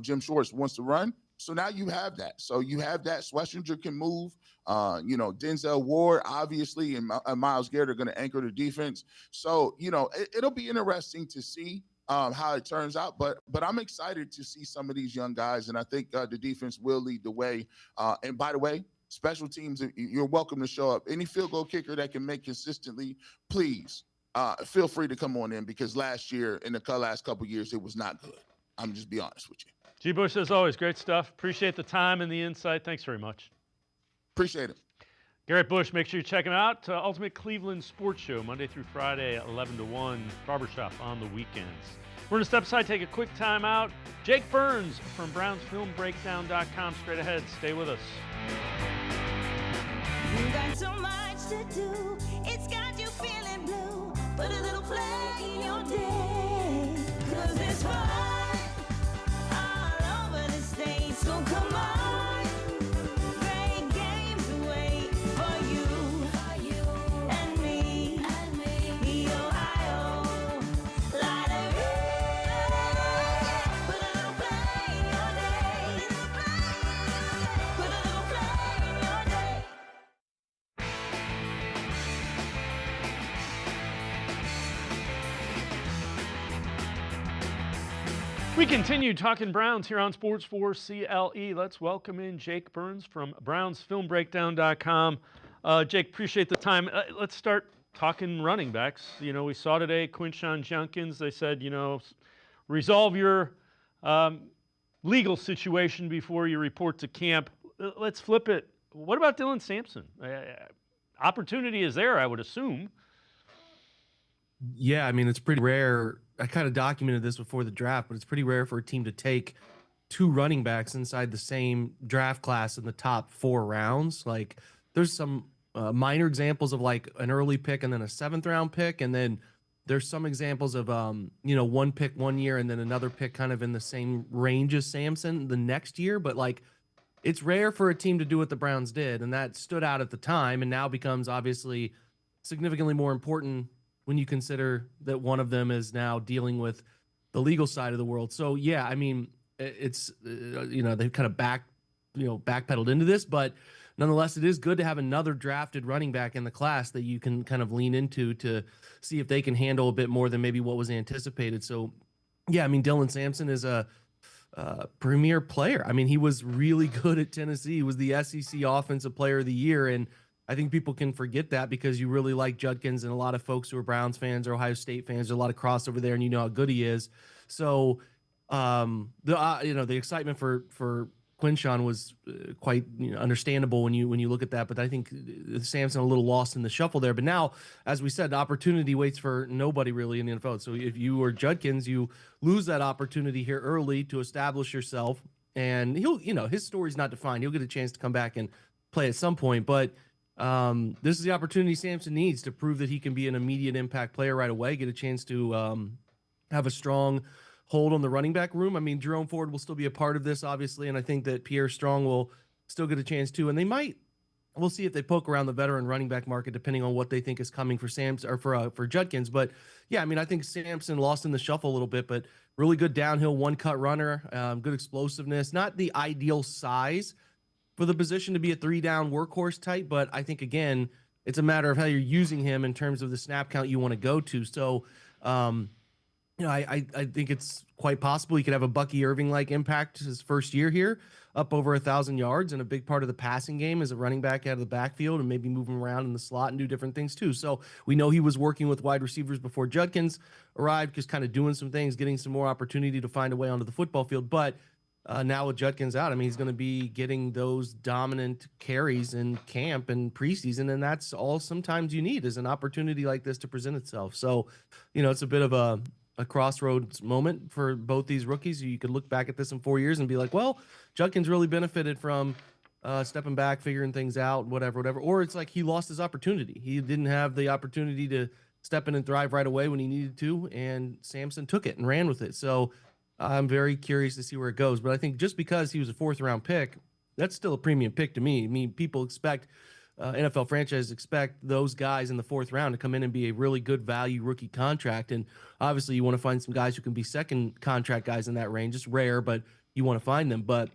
[SPEAKER 7] Jim Schwartz wants to run. So now you have that. So you have that. Schlesinger can move. Denzel Ward, obviously, and Myles Garrett are going to anchor the defense. So, it'll be interesting to see how it turns out. But I'm excited to see some of these young guys, and I think the defense will lead the way. And by the way, special teams, you're welcome to show up. Any field goal kicker that can make consistently, please feel free to come on in, because last year, in the last couple of years, it was not good. I'm just be honest with you.
[SPEAKER 1] G. Bush, as always, great stuff. Appreciate the time and the insight. Thanks very much.
[SPEAKER 7] Appreciate it.
[SPEAKER 1] Garrett Bush, make sure you check him out. Ultimate Cleveland Sports Show, Monday through Friday, 11 to 1. Barbershop on the weekends. We're going to step aside, take a quick time out. Jake Burns from BrownsFilmBreakdown.com. Straight ahead. Stay with us.
[SPEAKER 6] You got so much to do. It's got you feeling blue. Put a little flag in your day. 'Cause it's fun all over the state. So come on. Great games wait for you and me. The Ohio Lottery. Put a little flag in your day. Put a little flag in your day.
[SPEAKER 1] We continue talking Browns here on Sports4CLE. Let's welcome in Jake Burns from BrownsFilmBreakdown.com. Jake, appreciate the time. Let's start talking running backs. We saw today Quinshon Judkins. They said, resolve your legal situation before you report to camp. Let's flip it. What about Dylan Sampson? Opportunity is there, I would assume.
[SPEAKER 10] Yeah, I mean, it's pretty rare. I kind of documented this before the draft, but it's pretty rare for a team to take two running backs inside the same draft class in the top 4 rounds. Like, there's some minor examples of like an early pick and then a 7th round pick. And then there's some examples of, one pick one year and then another pick kind of in the same range as Sampson the next year. But like, it's rare for a team to do what the Browns did. And that stood out at the time and now becomes obviously significantly more important when you consider that one of them is now dealing with the legal side of the world. So yeah, I mean, it's they've kind of backpedaled into this, but nonetheless, it is good to have another drafted running back in the class that you can kind of lean into to see if they can handle a bit more than maybe what was anticipated. So yeah, I mean, Dylan Sampson is a premier player. I mean, he was really good at Tennessee. He was the SEC Offensive Player of the Year, and I think people can forget that because you really like Judkins, and a lot of folks who are Browns fans or Ohio State fans, there's a lot of crossover there, and you know how good he is. So, the excitement for Quinshon was quite understandable when you look at that. But I think Sampson a little lost in the shuffle there. But now, as we said, the opportunity waits for nobody really in the NFL. So if you are Judkins, you lose that opportunity here early to establish yourself, and his story's not defined. He'll get a chance to come back and play at some point, but this is the opportunity Sampson needs to prove that he can be an immediate impact player right away, get a chance to have a strong hold on the running back room. I mean, Jerome Ford will still be a part of this, obviously, and I think that Pierre Strong will still get a chance too. And we'll see if they poke around the veteran running back market, depending on what they think is coming for Sampson or for Judkins. But yeah, I mean, I think Sampson lost in the shuffle a little bit, but really good downhill, one-cut runner, good explosiveness, not the ideal size for the position to be a 3-down workhorse type, but I think, again, it's a matter of how you're using him in terms of the snap count you want to go to. So, I think it's quite possible he could have a Bucky Irving-like impact his first year here, up over 1,000 yards, and a big part of the passing game is a running back out of the backfield and maybe moving around in the slot and do different things too. So we know he was working with wide receivers before Judkins arrived, just kind of doing some things, getting some more opportunity to find a way onto the football field. But now with Judkins out, I mean, he's going to be getting those dominant carries in camp and preseason, and that's all sometimes you need is an opportunity like this to present itself. So, it's a bit of a crossroads moment for both these rookies. You could look back at this in 4 years and be like, well, Judkins really benefited from stepping back, figuring things out, whatever. Or it's like he lost his opportunity. He didn't have the opportunity to step in and thrive right away when he needed to, and Sampson took it and ran with it. So I'm very curious to see where it goes. But I think just because he was a 4th round pick that's still a premium pick to me. I mean, people expect NFL franchises expect those guys in the 4th round to come in and be a really good value rookie contract. And obviously you want to find some guys who can be second contract guys in that range. It's rare, but you want to find them. But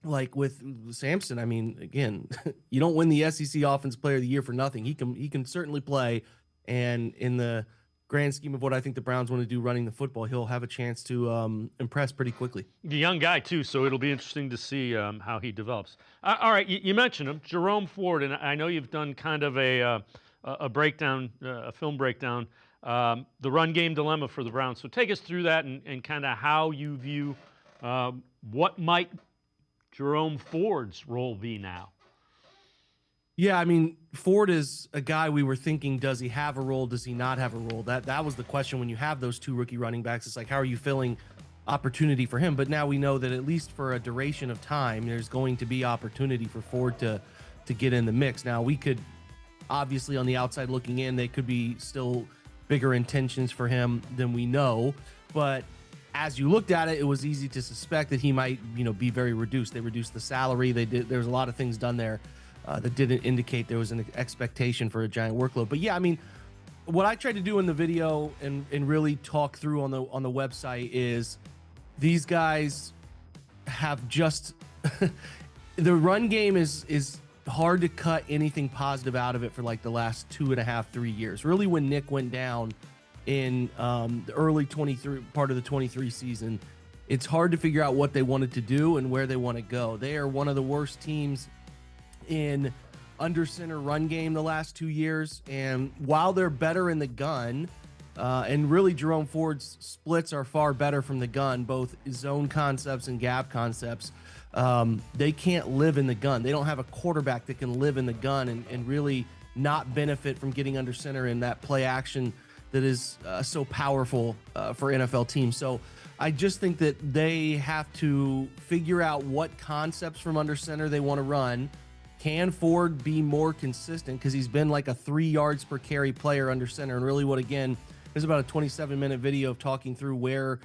[SPEAKER 10] like with Sampson, I mean, again, you don't win the SEC Offensive Player of the Year for nothing. He can certainly play. And in the grand scheme of what I think the Browns want to do running the football, he'll have a chance to impress pretty quickly.
[SPEAKER 1] The young guy, too, so it'll be interesting to see how he develops. All right, you mentioned him, Jerome Ford, and I know you've done kind of a breakdown, a film breakdown, the run game dilemma for the Browns. So take us through that and kind of how you view what might Jerome Ford's role be now.
[SPEAKER 10] Yeah, I mean, Ford is a guy we were thinking, does he have a role? Does he not have a role? That was the question when you have those 2 rookie running backs. It's like, how are you filling opportunity for him? But now we know that at least for a duration of time, there's going to be opportunity for Ford to get in the mix. Now, we could, obviously on the outside looking in, they could be still bigger intentions for him than we know. But as you looked at it, it was easy to suspect that he might, be very reduced. They reduced the salary. There was a lot of things done there that didn't indicate there was an expectation for a giant workload. But yeah, I mean, what I tried to do in the video and really talk through on the website is these guys have just the run game is hard to cut anything positive out of it for like the last 2.5-3 years. Really, when Nick went down in the early 23 part of the 23 season, it's hard to figure out what they wanted to do and where they want to go. They are one of the worst teams in under center run game the last 2 years. And while they're better in the gun, and really Jerome Ford's splits are far better from the gun, both zone concepts and gap concepts, they can't live in the gun. They don't have a quarterback that can live in the gun and really not benefit from getting under center in that play action that is so powerful for NFL teams. So I just think that they have to figure out what concepts from under center they want to run. Can Ford be more consistent? Because he's been like a 3 yards per carry player under center. And really what, again, there's about a 27-minute video of talking through where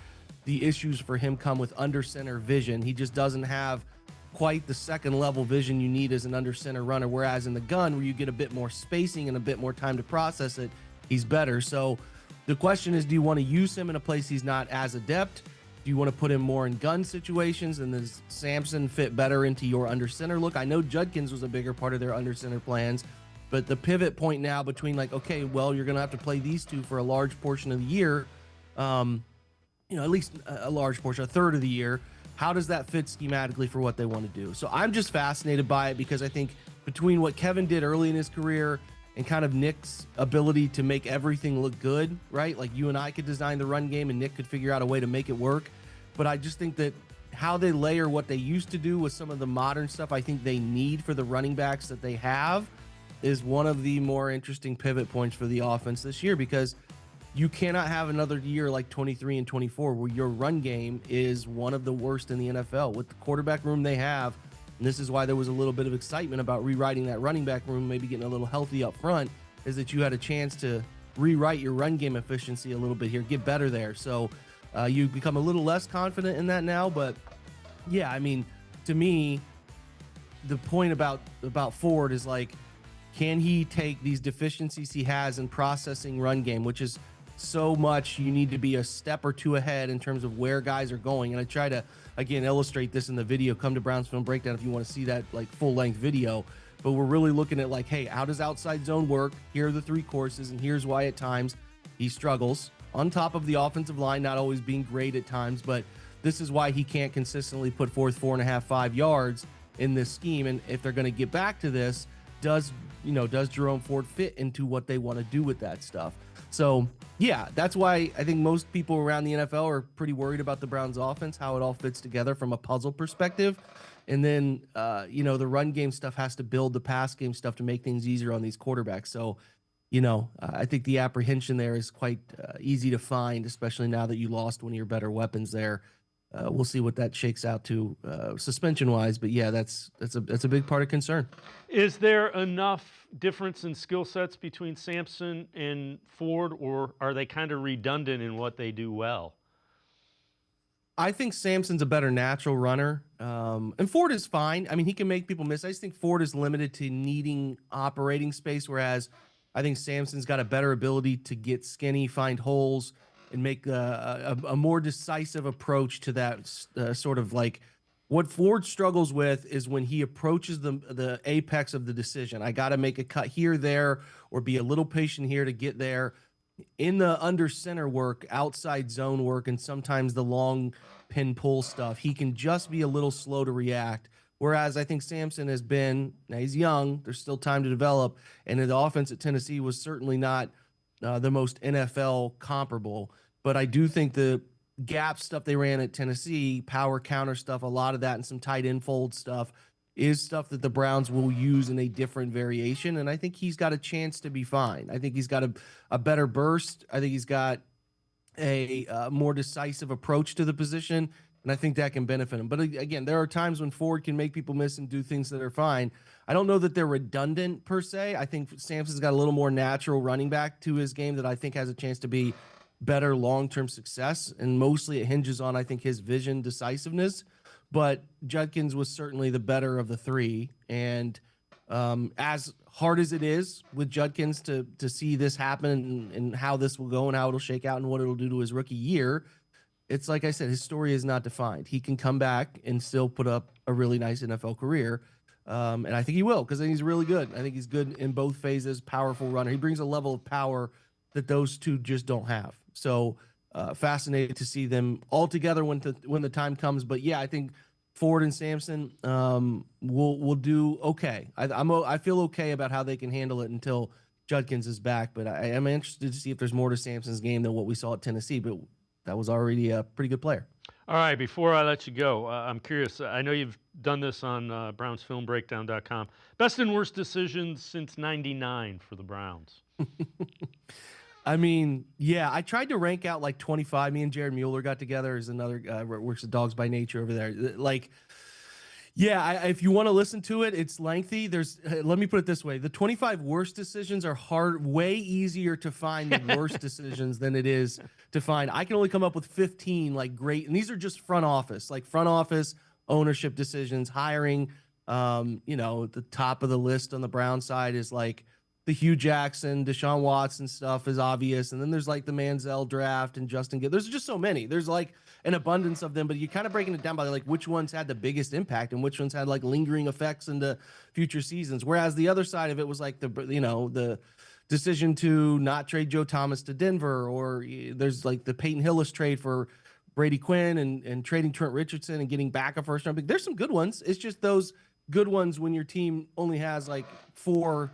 [SPEAKER 10] the issues for him come with under center vision. He just doesn't have quite the second level vision you need as an under center runner. Whereas in the gun, where you get a bit more spacing and a bit more time to process it, he's better. So the question is, do you want to use him in a place he's not as adept? Do you want to put him more in gun situations? And does Sampson fit better into your under center look? I know Judkins was a bigger part of their under center plans, but the pivot point now between like, okay, well, you're going to have to play these two for a large portion of the year, at least a large portion, a third of the year. How does that fit schematically for what they want to do? So I'm just fascinated by it because I think between what Kevin did early in his career and kind of Nick's ability to make everything look good, right? Like you and I could design the run game and Nick could figure out a way to make it work. But I just think that how they layer what they used to do with some of the modern stuff I think they need for the running backs that they have is one of the more interesting pivot points for the offense this year, because you cannot have another year like 23 and 24 where your run game is one of the worst in the NFL with the quarterback room they have. And this is why there was a little bit of excitement about rewriting that running back room, maybe getting a little healthy up front, is that you had a chance to rewrite your run game efficiency a little bit here, get better there. So you become a little less confident in that now. But yeah, I mean, to me, the point about Ford is like, can he take these deficiencies he has in processing run game, which is so much you need to be a step or two ahead in terms of where guys are going. And I try to, again, illustrate this in the video. Come to Browns Film Breakdown if you want to see that like full-length video. But we're really looking at like, hey, how does outside zone work? Here are the 3 courses, and here's why at times he struggles. On top of the offensive line not always being great at times, but this is why he can't consistently put forth 4.5, 5 yards in this scheme. And if they're going to get back to this, does Jerome Ford fit into what they want to do with that stuff? So yeah, that's why I think most people around the NFL are pretty worried about the Browns offense, how it all fits together from a puzzle perspective. And then, the run game stuff has to build the pass game stuff to make things easier on these quarterbacks. So, I think the apprehension there is quite easy to find, especially now that you lost one of your better weapons there. We'll see what that shakes out to suspension-wise. But yeah, that's a big part of concern.
[SPEAKER 1] Is there enough difference in skill sets between Sampson and Ford, or are they kind of redundant in what they do well?
[SPEAKER 10] I think Sampson's a better natural runner. And Ford is fine. I mean, he can make people miss. I just think Ford is limited to needing operating space, whereas I think Sampson's got a better ability to get skinny, find holes, and make a more decisive approach to that sort of like what Ford struggles with is when he approaches the apex of the decision. I got to make a cut here, there, or be a little patient here to get there. In the under center work, outside zone work, and sometimes the long pin pull stuff, he can just be a little slow to react. Whereas I think Sampson has been, now he's young, there's still time to develop, and the offense at Tennessee was certainly not the most NFL comparable. But I do think the gap stuff they ran at Tennessee, power counter stuff, a lot of that, and some tight end fold stuff is stuff that the Browns will use in a different variation. And I think he's got a chance to be fine. I think he's got a better burst. I think he's got a more decisive approach to the position. And I think that can benefit him. But again, there are times when Ford can make people miss and do things that are fine. I don't know that they're redundant per se. I think Sampson's got a little more natural running back to his game that I think has a chance to be better long-term success. And mostly it hinges on, I think, his vision, decisiveness. But Judkins was certainly the better of the three. And as hard as it is with Judkins to see this happen and how this will go and how it'll shake out and what it'll do to his rookie year, it's like I said, his story is not defined. He can come back and still put up a really nice NFL career. And I think he will, because I think he's really good. I think he's good in both phases, powerful runner. He brings a level of power that those two just don't have. So fascinated to see them all together when the time comes. But yeah, I think Ford and Sampson will do okay. I feel okay about how they can handle it until Judkins is back. But I am interested to see if there's more to Sampson's game than what we saw at Tennessee. But that was already a pretty good player.
[SPEAKER 1] All right, before I let you go, I'm curious. I know you've done this on BrownsFilmBreakdown.com. Best and worst decisions since '99 for the Browns.
[SPEAKER 10] I mean, yeah, I tried to rank out like 25. Me and Jared Mueller got together. Is another works at Dogs by Nature over there. Like, yeah, if you want to listen to it, it's lengthy. Let me put it this way: the 25 worst decisions are way easier to find the worst decisions than it is to find. I can only come up with 15 like great, and these are just front office ownership decisions, hiring. At the top of the list on the Brown side is like the Hugh Jackson, Deshaun Watson stuff is obvious. And then there's like the Manziel draft and Justin Gibbs. There's just so many. There's like an abundance of them, but you're kind of breaking it down by like which ones had the biggest impact and which ones had like lingering effects into future seasons. Whereas the other side of it was like the decision to not trade Joe Thomas to Denver, or there's like the Peyton Hillis trade for Brady Quinn and trading Trent Richardson and getting back a first round pick. There's some good ones. It's just those good ones when your team only has like 4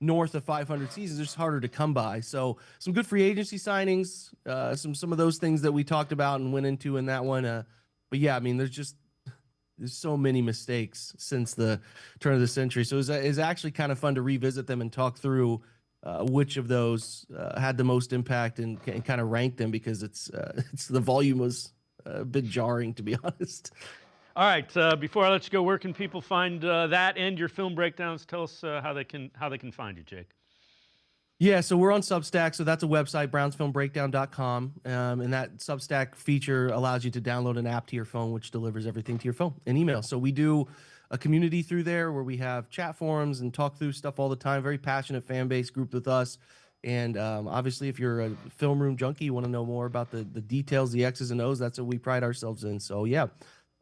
[SPEAKER 10] north of 500 seasons, it's harder to come by. So some good free agency signings, some of those things that we talked about and went into in that one. But yeah, I mean, there's so many mistakes since the turn of the century. So it's actually kind of fun to revisit them and talk through which of those had the most impact and kind of rank them, because it's the volume was a bit jarring, to be honest.
[SPEAKER 1] All right. Before I let you go, where can people find that and your film breakdowns? Tell us how they can find you, Jake.
[SPEAKER 10] Yeah, so we're on Substack. So that's a website, brownsfilmbreakdown.com. And that Substack feature allows you to download an app to your phone, which delivers everything to your phone and email. So we do a community through there where we have chat forums and talk through stuff all the time. Very passionate fan base group with us. And obviously, if you're a film room junkie, you want to know more about the details, the X's and O's, that's what we pride ourselves in. So yeah.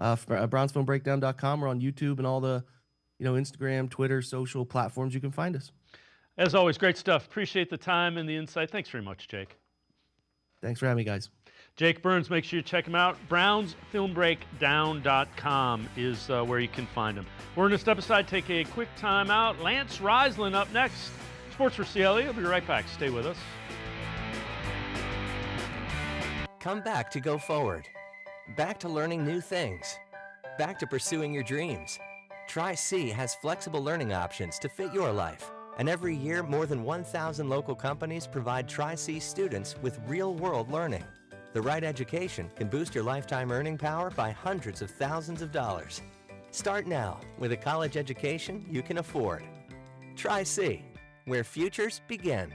[SPEAKER 10] brownsfilmbreakdown.com. We're on YouTube and all the, Instagram, Twitter, social platforms. You can find us.
[SPEAKER 1] As always, great stuff. Appreciate the time and the insight. Thanks very much, Jake.
[SPEAKER 10] Thanks for having me, guys.
[SPEAKER 1] Jake Burns, make sure you check him out. brownsfilmbreakdown.com is where you can find him. We're going to step aside, take a quick time out. Lance Reisland up next. Sports4CLE. I'll be right back. Stay with us.
[SPEAKER 8] Come back to go forward. Back to learning new things. Back to pursuing your dreams. Tri-C has flexible learning options to fit your life. And every year, more than 1,000 local companies provide Tri-C students with real-world learning. The right education can boost your lifetime earning power by hundreds of thousands of dollars. Start now with a college education you can afford. Tri-C, where futures begin.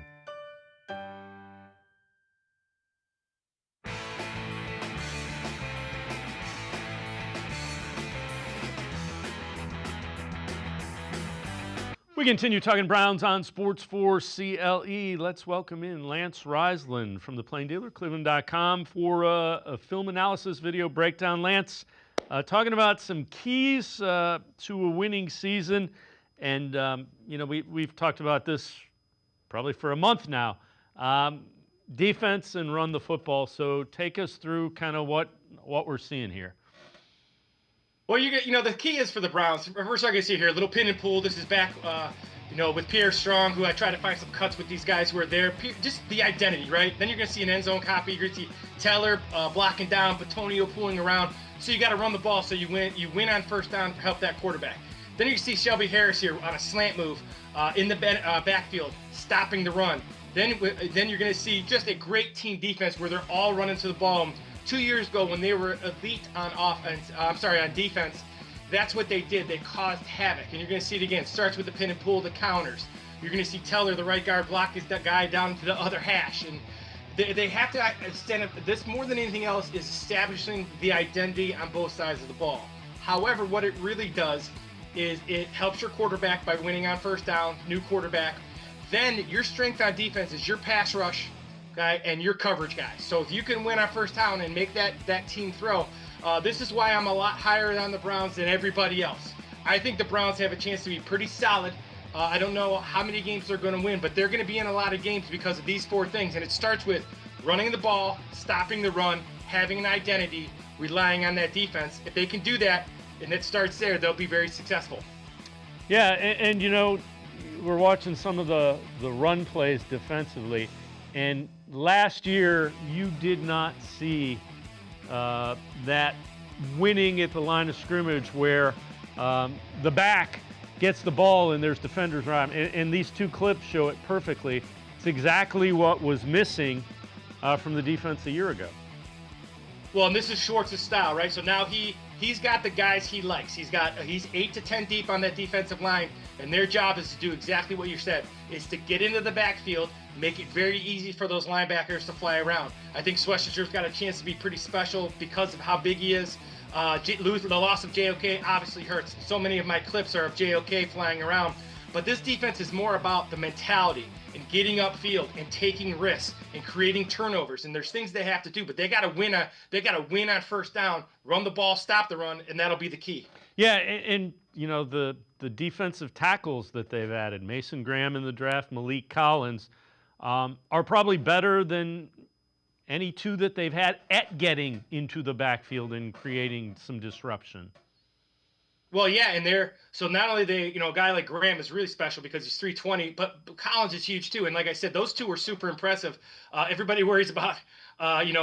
[SPEAKER 1] We continue talking Browns on Sports4CLE. Let's welcome in Lance Reisland from the Plain Dealer, cleveland.com, for a film analysis video breakdown. Lance, talking about some keys to a winning season. And, we've talked about this probably for a month now. Defense and run the football. So take us through kind of what we're seeing here.
[SPEAKER 11] Well, the key is for the Browns. First, I can see here a little pin and pull. This is back, with Pierre Strong, who I tried to find some cuts with these guys who are there. Just the identity, right? Then you're going to see an end zone copy. You're going to see Teller blocking down, Batonio pulling around. So you got to run the ball so you win. You win on first down, help that quarterback. Then you can see Shelby Harris here on a slant move in the backfield, stopping the run. Then you're going to see just a great team defense where they're all running to the ball. 2 years ago, when they were elite on on defense, that's what they did. They caused havoc, and you're going to see it again. It starts with the pin and pull, the counters. You're going to see Teller, the right guard, block his guy down to the other hash, and they have to stand up. This more than anything else is establishing the identity on both sides of the ball. However, what it really does is it helps your quarterback by winning on first down, new quarterback. Then your strength on defense is your pass rush guy and your coverage guy. So if you can win on first down and make that team throw, this is why I'm a lot higher on the Browns than everybody else. I think the Browns have a chance to be pretty solid. I don't know how many games they're going to win, but they're going to be in a lot of games because of these four things. And it starts with running the ball, stopping the run, having an identity, relying on that defense. If they can do that, and it starts there, they'll be very successful.
[SPEAKER 1] Yeah, and we're watching some of the run plays defensively. And last year, you did not see that winning at the line of scrimmage where the back gets the ball and there's defenders around. And these two clips show it perfectly. It's exactly what was missing from the defense a year ago.
[SPEAKER 11] Well, and this is Schwartz's style, right? So now he's got the guys he likes. He's 8 to 10 deep on that defensive line, and their job is to do exactly what you said, is to get into the backfield, make it very easy for those linebackers to fly around. I think Schwester's got a chance to be pretty special because of how big he is. The loss of JOK obviously hurts. So many of my clips are of JOK flying around. But this defense is more about the mentality and getting upfield and taking risks and creating turnovers. And there's things they have to do, but they got to win on first down, run the ball, stop the run, and that'll be the key.
[SPEAKER 1] Yeah, and the defensive tackles that they've added, Mason Graham in the draft, Malik Collins, are probably better than any two that they've had at getting into the backfield and creating some disruption.
[SPEAKER 11] Well, yeah, and so not only a guy like Graham is really special because he's 320, but Collins is huge too. And like I said, those two were super impressive. Everybody worries about,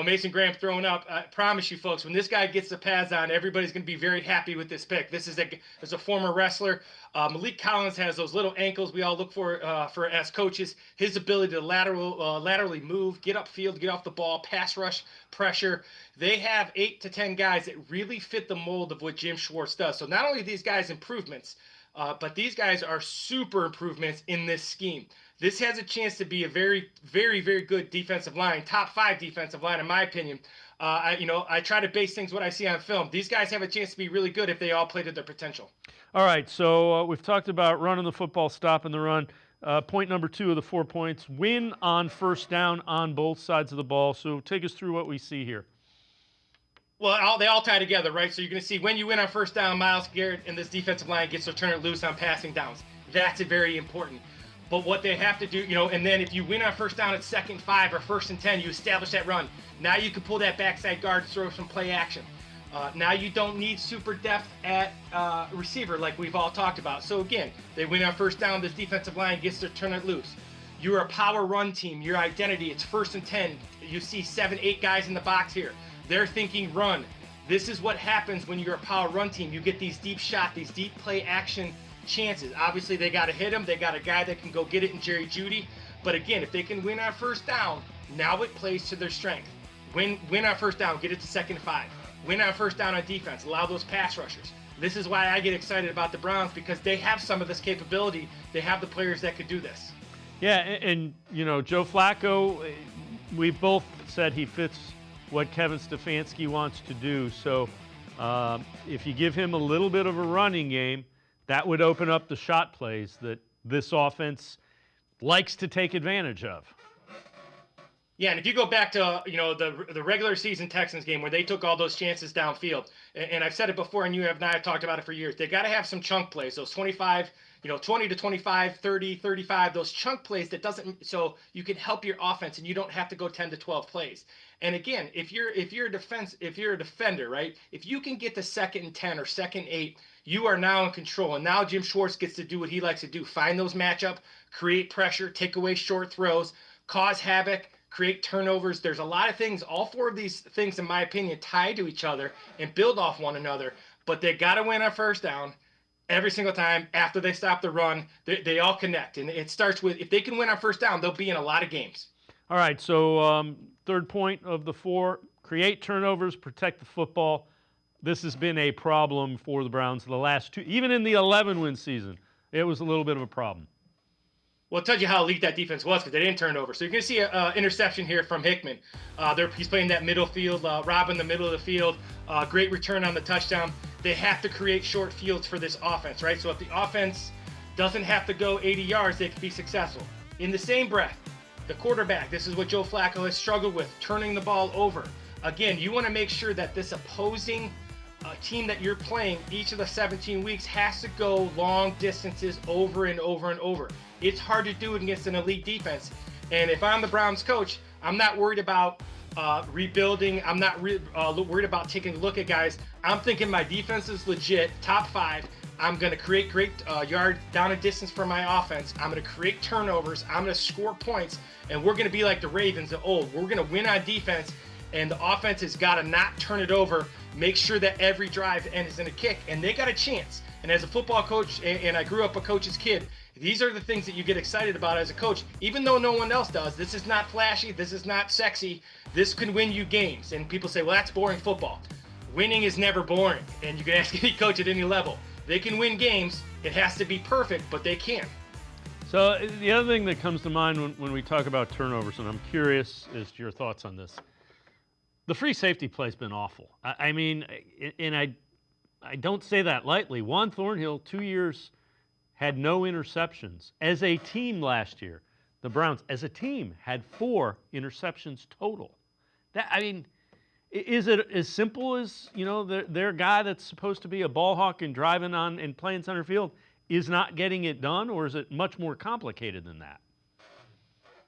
[SPEAKER 11] Mason Graham throwing up. I promise you, folks, when this guy gets the pads on, everybody's going to be very happy with this pick. This is as a former wrestler. Malik Collins has those little ankles we all look for as coaches. His ability to laterally move, get upfield, get off the ball, pass rush, pressure. They have 8 to 10 guys that really fit the mold of what Jim Schwartz does. So not only are these guys improvements, but these guys are super improvements in this scheme. This has a chance to be a very, very, very good defensive line, top 5 defensive line, in my opinion. I try to base things what I see on film. These guys have a chance to be really good if they all play to their potential.
[SPEAKER 1] All right, so we've talked about running the football, stopping the run. Point number 2 of the 4 points, win on first down on both sides of the ball. So take us through what we see here.
[SPEAKER 11] Well, they all tie together, right? So you're going to see when you win on first down, Myles Garrett and this defensive line gets to turn it loose on passing downs. That's very important. But what they have to do, and then if you win on first down at 2nd and 5 or 1st and 10, you establish that run. Now you can pull that backside guard, throw some play action. Now you don't need super depth at receiver like we've all talked about. So again, they win on first down, this defensive line gets to turn it loose. You're a power run team, your identity, it's 1st and 10. You see 7, 8 guys in the box here. They're thinking run. This is what happens when you're a power run team. You get these deep shot, these deep play action chances. Obviously, they got to hit him. They got a guy that can go get it in Jerry Jeudy. But again, if they can win on first down, now it plays to their strength. Win on first down, get it to 2nd and 5. Win on first down on defense, allow those pass rushers. This is why I get excited about the Browns, because they have some of this capability. They have the players that could do this.
[SPEAKER 1] Yeah, and Joe Flacco, we've both said he fits what Kevin Stefanski wants to do. So if you give him a little bit of a running game, that would open up the shot plays that this offense likes to take advantage of.
[SPEAKER 11] Yeah, and if you go back to the regular season Texans game where they took all those chances downfield, and I've said it before, and you and I have talked about it for years, they got to have some chunk plays, those 25, 20 to 25, 30, 35, those chunk plays so you can help your offense and you don't have to go 10 to 12 plays. And again, if you're a defender, right? If you can get to 2nd and 10 or 2nd and 8, you are now in control. And now Jim Schwartz gets to do what he likes to do: find those matchup, create pressure, take away short throws, cause havoc, create turnovers. There's a lot of things, all 4 of these things, in my opinion, tie to each other and build off one another. But they got to win on first down every single time. After they stop the run, they all connect. And it starts with, if they can win on first down, they'll be in a lot of games.
[SPEAKER 1] All right, so third point of the 4, create turnovers, protect the football. This has been a problem for the Browns the last 2, even in the 11-win season. It was a little bit of a problem.
[SPEAKER 11] Well, it tells you how elite that defense was because they didn't turn over. So you're going to see an interception here from Hickman. He's playing that middle field, robbing the middle of the field. Great return on the touchdown. They have to create short fields for this offense, right? So if the offense doesn't have to go 80 yards, they can be successful. In the same breath, the quarterback, this is what Joe Flacco has struggled with, turning the ball over. Again, you want to make sure that this opposing team that you're playing each of the 17 weeks has to go long distances over and over and over. It's hard to do it against an elite defense. And if I'm the Browns coach, I'm not worried about rebuilding. I'm not worried about taking a look at guys. I'm thinking my defense is legit, top 5. I'm going to create great yard down and distance for my offense. I'm going to create turnovers. I'm going to score points. And we're going to be like the Ravens of old. We're going to win on defense. And the offense has got to not turn it over. Make sure that every drive ends in a kick. And they got a chance. And as a football coach, and I grew up a coach's kid, these are the things that you get excited about as a coach, even though no one else does. This is not flashy. This is not sexy. This can win you games. And people say, well, that's boring football. Winning is never boring. And you can ask any coach at any level. They can win games. It has to be perfect, but they can.
[SPEAKER 1] So the other thing that comes to mind when we talk about turnovers, and I'm curious as to your thoughts on this, the free safety play's been awful. I mean, and I don't say that lightly. Juan Thornhill, 2 years, had no interceptions. As a team last year, the Browns, as a team, had 4 interceptions total. Is it as simple as, their guy that's supposed to be a ball hawk and driving on and playing center field is not getting it done, or is it much more complicated than that?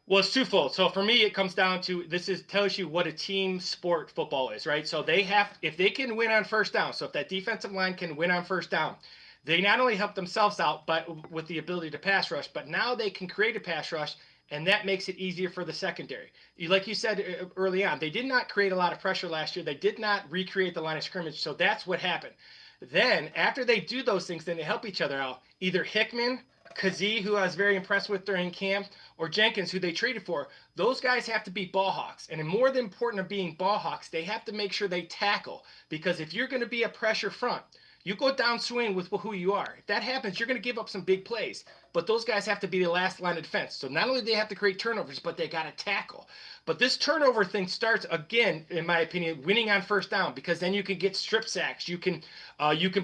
[SPEAKER 11] Well, it's twofold. So for me, it comes down to tells you what a team sport football is, right? So if they can win on first down, so if that defensive line can win on first down, they not only help themselves out but with the ability to pass rush, but now they can create a pass rush, and that makes it easier for the secondary. Like you said early on, they did not create a lot of pressure last year. They did not recreate the line of scrimmage, so that's what happened. Then, after they do those things, then they help each other out. Either Hickman, Kazee, who I was very impressed with during camp, or Jenkins, who they traded for, those guys have to be ball hawks. And more than important than being ball hawks, they have to make sure they tackle. Because if you're going to be a pressure front, you go downswing with who you are. If that happens, you're going to give up some big plays. But those guys have to be the last line of defense. So not only do they have to create turnovers, but they got to tackle. But this turnover thing starts, again, in my opinion, winning on first down, because then you can get strip sacks. You can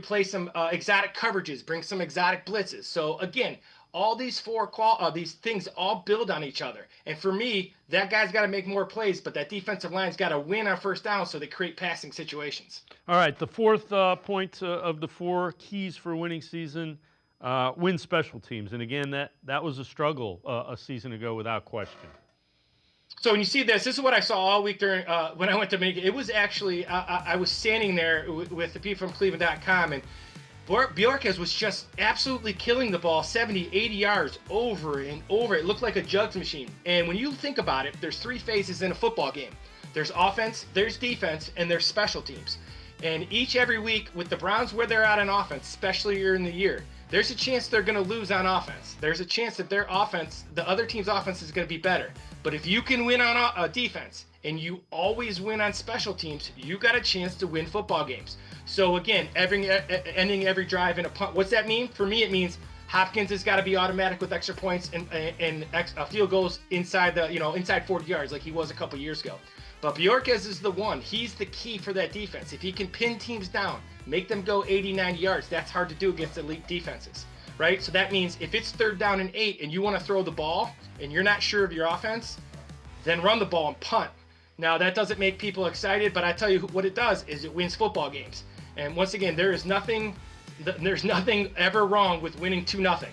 [SPEAKER 11] play some exotic coverages, bring some exotic blitzes. So, again, all these these things all build on each other. And for me, that guy's got to make more plays, but that defensive line's got to win on first down so they create passing situations.
[SPEAKER 1] All right, the fourth point of the 4 keys for winning season, win special teams. And again, that was a struggle a season ago without question.
[SPEAKER 11] So when you see this is what I saw all week during when I went to Dominican. It was actually, I was standing there with the people from cleveland.com, and Bjorkes was just absolutely killing the ball 70, 80 yards over and over. It looked like a jugs machine. And when you think about it, there's 3 phases in a football game. There's offense, there's defense, and there's special teams. And every week with the Browns, where they're at on offense, especially early in the year, there's a chance they're going to lose on offense. There's a chance that their offense, the other team's offense, is going to be better. But if you can win on defense and you always win on special teams, you got a chance to win football games. So again, ending every drive in a punt. What's that mean? For me, it means Hopkins has got to be automatic with extra points and field goals inside inside 40 yards like he was a couple years ago. But Bjorkes is the one. He's the key for that defense. If he can pin teams down, make them go 80, 90 yards, that's hard to do against elite defenses. right? So that means if it's 3rd down and 8 and you want to throw the ball and you're not sure of your offense, then run the ball and punt. Now, that doesn't make people excited, but I tell you what it does is it wins football games. And once again, there's nothing ever wrong with winning 2-0.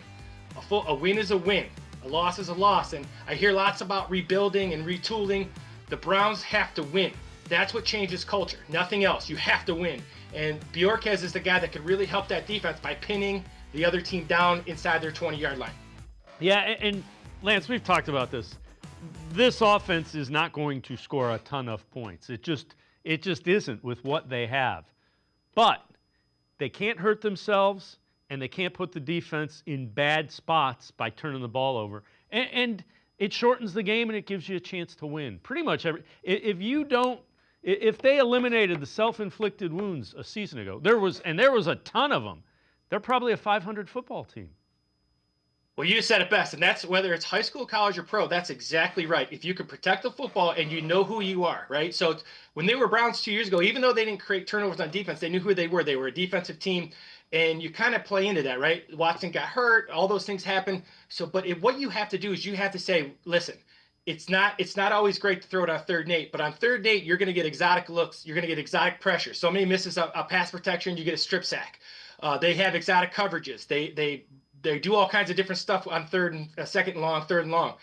[SPEAKER 11] A win is a win. A loss is a loss. And I hear lots about rebuilding and retooling. The Browns have to win. That's what changes culture. Nothing else. You have to win. And Bjorquez is the guy that could really help that defense by pinning the other team down inside their 20-yard line.
[SPEAKER 1] Yeah, and Lance, we've talked about this. This offense is not going to score a ton of points. It just isn't with what they have. But they can't hurt themselves, and they can't put the defense in bad spots by turning the ball over. And it shortens the game, and it gives you a chance to win. Pretty much if they eliminated the self-inflicted wounds a season ago, there was a ton of them, they're probably a 500 football team.
[SPEAKER 11] Well, you said it best, and that's whether it's high school, college, or pro, that's exactly right. If you can protect the football and you know who you are, right? So when they were Browns 2 years ago, even though they didn't create turnovers on defense, they knew who they were. They were a defensive team, and you kind of play into that, right? Watson got hurt, all those things happen. So, but what you have to do is you have to say, listen, it's not always great to throw it on 3rd and 8, but on 3rd and 8, you're going to get exotic looks. You're going to get exotic pressure. Somebody misses a pass protection, you get a strip sack. They have exotic coverages. They do all kinds of different stuff on 2nd and long, 3rd and long.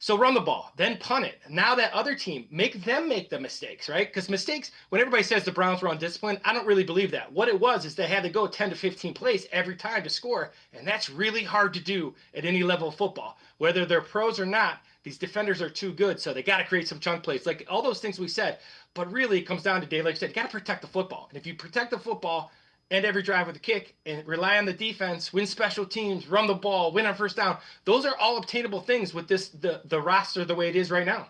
[SPEAKER 11] So run the ball, then punt it. Now that other team, make them make the mistakes, right? Because mistakes, when everybody says the Browns were undisciplined, I don't really believe that. What it was is they had to go 10 to 15 plays every time to score, and that's really hard to do at any level of football. Whether they're pros or not, these defenders are too good, so they got to create some chunk plays. Like all those things we said, but really it comes down to, Dave, like you said, you got to protect the football. And if you protect the football, end every drive with a kick, and rely on the defense, win special teams, run the ball, win on 1st down. Those are all obtainable things with the roster the way it is right now.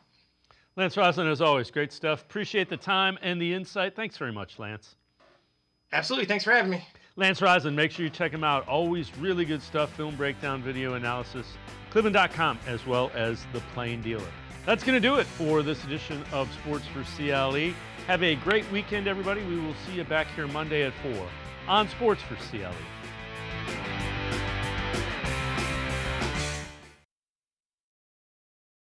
[SPEAKER 1] Lance Reisland, as always, great stuff. Appreciate the time and the insight. Thanks very much, Lance.
[SPEAKER 11] Absolutely. Thanks for having me.
[SPEAKER 1] Lance Reisland, make sure you check him out. Always really good stuff, film breakdown, video analysis, cleveland.com, as well as The Plain Dealer. That's going to do it for this edition of Sports for CLE. Have a great weekend, everybody. We will see you back here Monday at 4 on Sports for CLE.